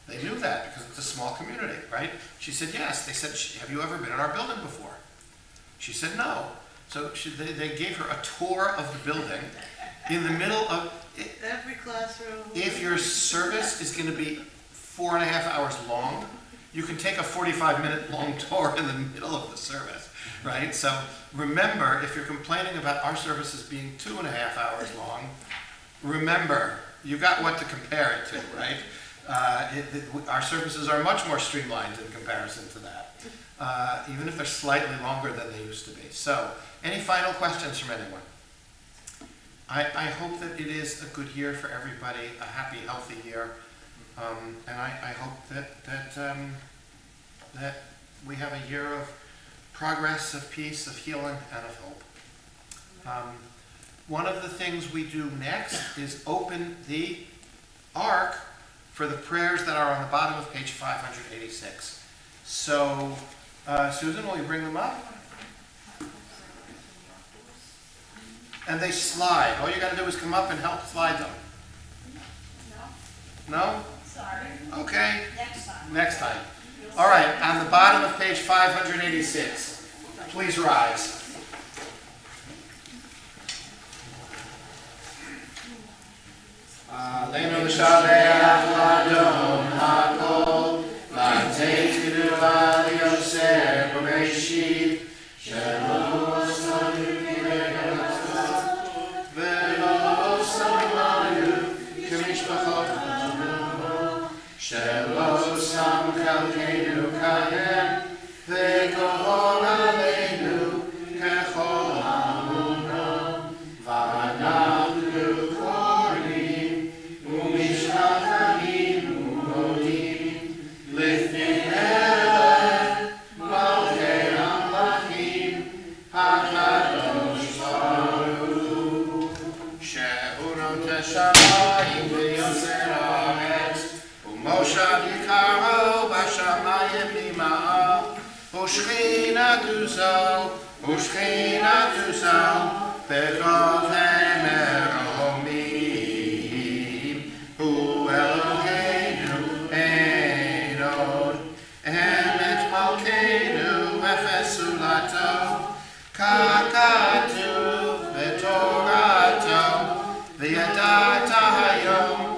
They knew that because it's a small community, right? She said, yes. They said, have you ever been in our building before? She said, no. So they gave her a tour of the building in the middle of... Every classroom. If your service is going to be 4.5 hours long, you can take a 45-minute long tour in the middle of the service, right? So remember, if you're complaining about our services being 2.5 hours long, remember, you got what to compare it to, right? Our services are much more streamlined in comparison to that, even if they're slightly longer than they used to be. So, any final questions from anyone? I hope that it is a good year for everybody, a happy, healthy year, and I hope that we have a year of progress, of peace, of healing, and of hope. One of the things we do next is open the Ark for the prayers that are on the bottom of page 586. So, Susan, will you bring them up? And they slide. All you got to do is come up and help slide them. No? Sorry. Okay. Next time. Next time. All right, on the bottom of page 586. Please rise. Aleinu l'shabeach l'adon hakol, l'ateitu al Yosef b'Bereshit, shelo asanu k'regalatzot, ve'lo samanu k'mishpachot ha'anu, shelo sam chalkeinu kahem, ve'kohol aleinu kechol hamuno, v'anachnu korim, u'mishachachim u'modim, lifnei Eleh, malchei hamlachim, hakadosh baruch, she'urot hashamayim v'yoser haaretz, u'moshav yikaro b'shamayim nima'ah, u'shchinatu zo, b'kol meromim, hu Eloheinu ein od, emet malkeinu efes ulato, ככתוב בתורתו, וידעת היום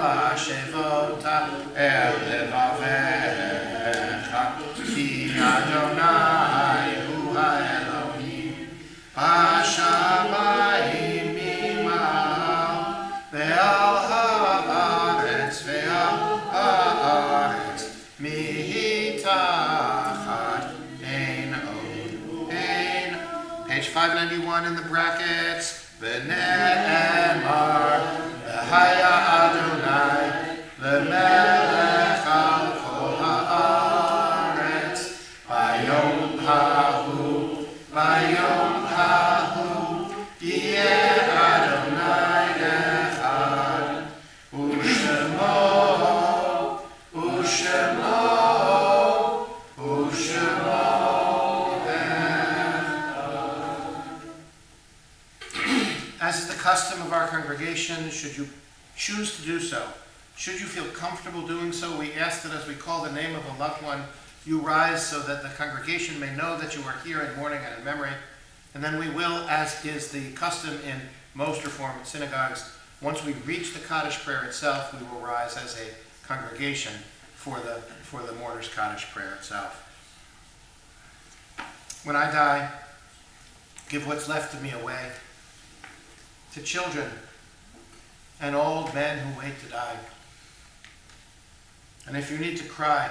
להשבות אל לבביך, כי אדוני הוא האלוהים, השמיים ממעל, ועל הארץ מתחת, אין עוד, אין. Page 591 in the brackets. ונאמר, והיה אדוני למלך על כל הארץ, ביום ההוא יהיה אדוני אחד, ושמו As is the custom of our congregation, should you choose to do so, should you feel comfortable doing so, we ask that as we call the name of a loved one, you rise so that the congregation may know that you are here in mourning and in memory. And then we will, as is the custom in most Reformed synagogues, once we reach the Kaddish prayer itself, we will rise as a congregation for the mourner's Kaddish prayer itself. When I die, give what's left of me away to children and old men who wait to die. And if you need to cry,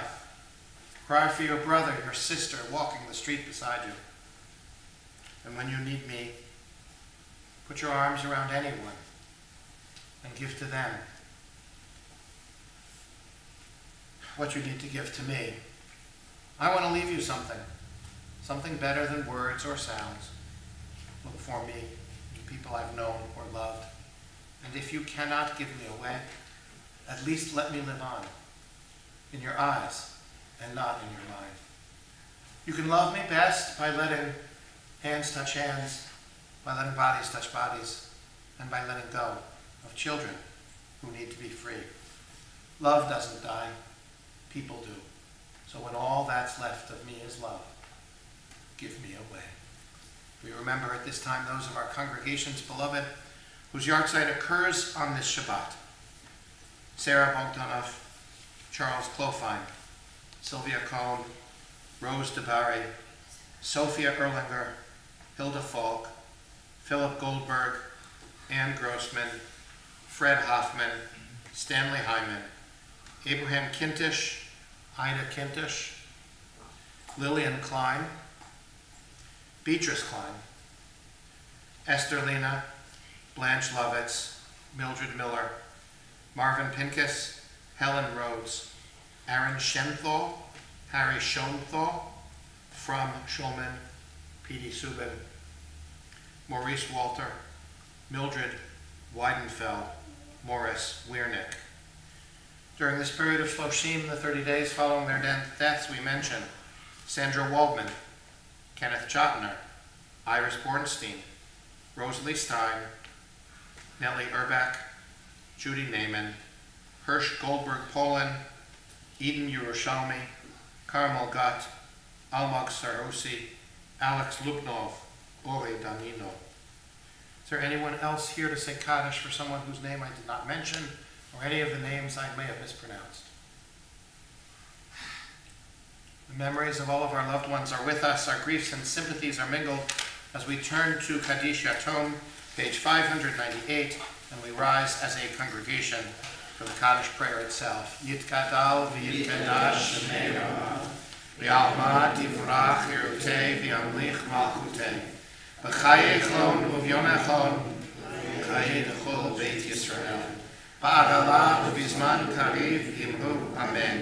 cry for your brother, your sister walking the street beside you. And when you need me, put your arms around anyone and give to them what you need to give to me. I want to leave you something better than words or sounds. Look for me, the people I've known or loved. And if you cannot give me away, at least let me live on in your eyes and not in your mind. You can love me best by letting hands touch hands, by letting bodies touch bodies, and by letting go of children who need to be free. Love doesn't die, people do. So when all that's left of me is love, give me away. We remember at this time those of our congregation's beloved whose yahrzeit occurs on this Shabbat. Sarah Bogdanov, Charles Clofine, Sylvia Cohn, Rose DeBarry, Sophia Erlinger, Hilda Falk, Philip Goldberg, Ann Grossman, Fred Hoffman, Stanley Hyman, Abraham Kintish, Ida Kintish, Lillian Klein, Beatrice Klein, Esther Lena, Blanche Lovitz, Mildred Miller, Marvin Pincus, Helen Rhodes, Aaron Schenthal, Harry Schoenthal, From Schulman, P.D. Subin, Maurice Walter, Mildred Weidenfeld, Morris Wiernick. During this period of Shloshim, the 30 days following their deaths, we mention Sandra Waldman, Kenneth Chotiner, Iris Bornstein, Rosalie Stein, Nellie Urbach, Judy Naiman, Hirsch Goldberg Polin, Eden Yerushalmi, Carmel Gutt, Almog Sarosi, Alex Lupnov, Ori Danino. Is there anyone else here to say Kaddish for someone whose name I did not mention, or any of the names I may have mispronounced? The memories of all of our loved ones are with us. Our griefs and sympathies are mingled as we turn to Kaddish Yatom, page 598, and we rise as a congregation for the Kaddish prayer itself. Yitkadal v'yitkedash shemei v'alma tivrach yirutei v'yamlich malchutei v'chaye chlon uv'yonechon v'chaye d'chol beit Yisrael ba'agala uv'izman kariv imru amen.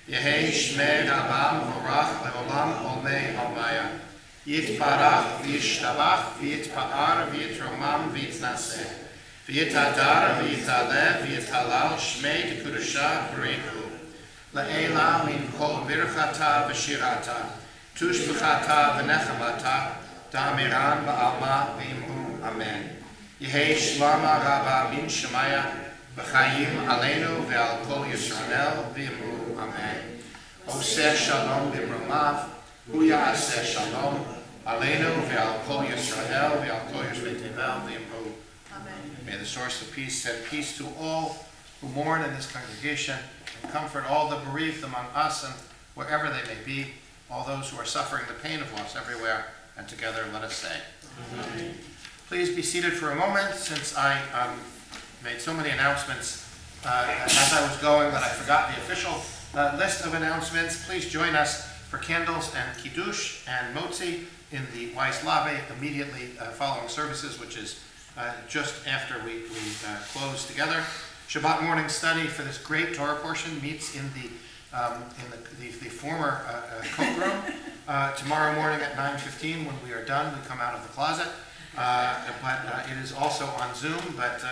Yehei shmei rabam v'orach le'olam olmei almaya yitparach v'yishtabach v'yitpa'ar v'yitromam v'yitnaseh v'yitadar v'yitaleh v'yitalal shmei d'kudasha b'riku La'ela min kol birchata v'shirata tushbechata v'nechamata da'amiran ba'alma v'imru amen. Yehei shlama rabba min shemaya v'chayim aleinu ve'al kol Yisrael v'imru amen. Oseh shalom b'mromav hu ya'aseh shalom Aleinu ve'al kol Yisrael ve'al kol yoshvei tevel v'yimru. Amen. May the source of peace send peace to all who mourn in this congregation and comfort all the bereaved among us and wherever they may be, all those who are suffering the pain of loss everywhere, and together let us say. Amen. Please be seated for a moment, since I made so many announcements as I was going that I forgot the official list of announcements. Please join us for candles and kiddush and motzi in the Weiss lobby immediately following services, which is just after we close together. Shabbat morning study for this great Torah portion meets in the former coat room tomorrow morning at 9:15. When we are done, we come out of the closet. But it is also on Zoom, but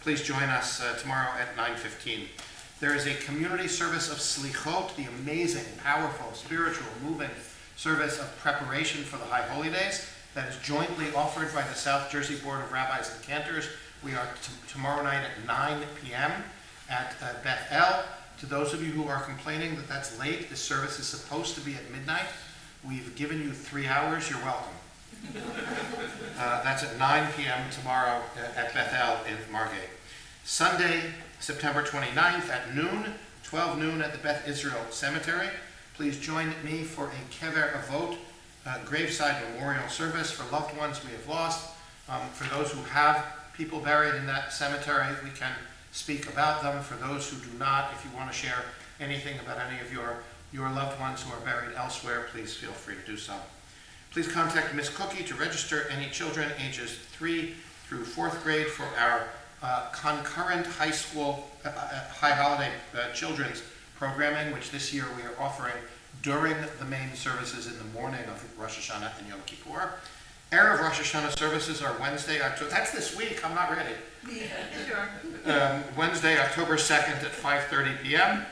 please join us tomorrow at 9:15. There is a community service of Slichot, the amazing, powerful, spiritual, moving service of preparation for the High Holy Days that is jointly offered by the South Jersey Board of Rabbis and Cantors. We are tomorrow night at 9 p.m. at Beth El. To those of you who are complaining that that's late, this service is supposed to be at midnight. We've given you 3 hours. You're welcome. That's at 9 p.m. tomorrow at Beth El in Margate. Sunday, September 29th at noon, 12 noon at the Beth Israel Cemetery. Please join me for a Kever Avot, graveside memorial service for loved ones we have lost. For those who have people buried in that cemetery, we can speak about them. For those who do not, if you want to share anything about any of your loved ones who are buried elsewhere, please feel free to do so. Please contact Ms. Cookie to register any children ages 3 through 4th grade for our concurrent high school, high holiday children's programming, which this year we are offering during the main services in the morning of Rosh Hashanah and Yom Kippur. Erev Rosh Hashanah services are Wednesday, October, that's this week, I'm not ready. Sure. Wednesday, October 2nd at 5:30 p.m.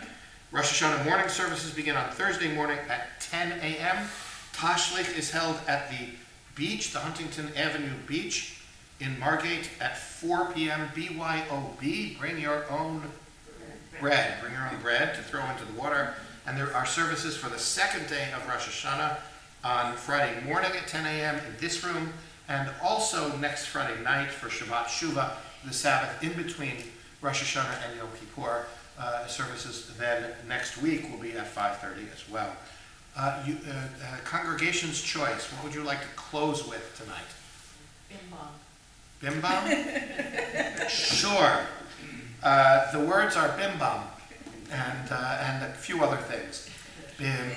Rosh Hashanah morning services begin on Thursday morning at 10 a.m. Tashlich is held at the beach, the Huntington Avenue Beach in Margate at 4 p.m. BYOB, bring your own bread. Bring your own bread to throw into the water. And there are services for the second day of Rosh Hashanah on Friday morning at 10 a.m. in this room, and also next Friday night for Shabbat Shuvah, the Sabbath in between Rosh Hashanah and Yom Kippur. Services then next week will be at 5:30 as well. Congregation's choice, what would you like to close with tonight? Bim bom. Bim bam? Sure. The words are bim bam and a few other things. Bim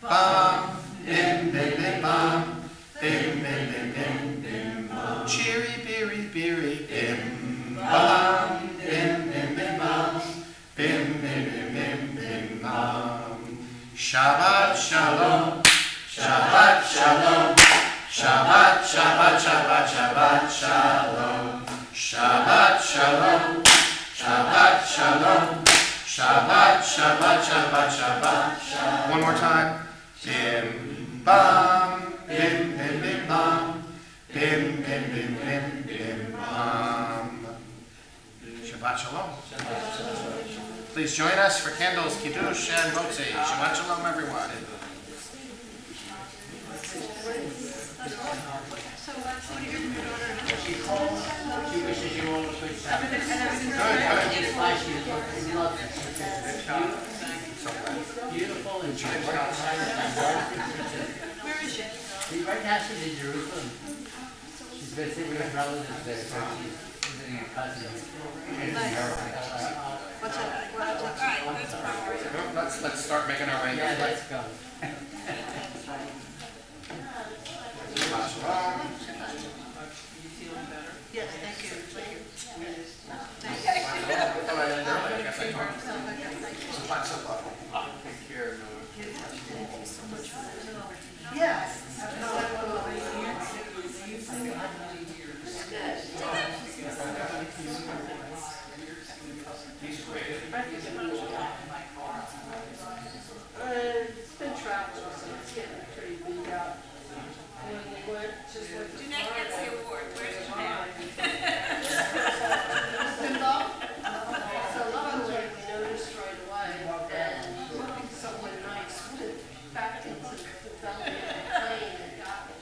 bam, bim bim bim bam, bim bim bim bim bim bam. Cheery beery beery, bim bam, bim bim bim bam, bim bim bim bim bim bam. Shabbat shalom, Shabbat shalom, Shabbat Shabbat Shabbat Shabbat shalom, Shabbat shalom, Shabbat shalom, Shabbat Shabbat Shabbat Shabbat shalom. One more time. Bim bam, bim bim bim bam, bim bim bim bim bim bam. Shabbat shalom. Please join us for candles, kiddush, and motzi. Shabbat shalom, everyone. She calls, she wishes you all a good Sabbath. Beautiful and Where is she? She right now she's in Jerusalem. She's visiting with relatives there, so she's visiting a cousin. What's that? Let's start making our way. Yeah, let's go. Shabbat shalom. Yes, thank you. Thank you. I guess I talked. Shabbat shalom. Take care, Noah. Yes. It's been traveling, so it's getting pretty beat up. When we went, just went to Jeanette gets the award. Where's Jeanette? So luckily, we noticed right away, and someone nice went back into the belly of the plane and got it.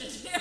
to do.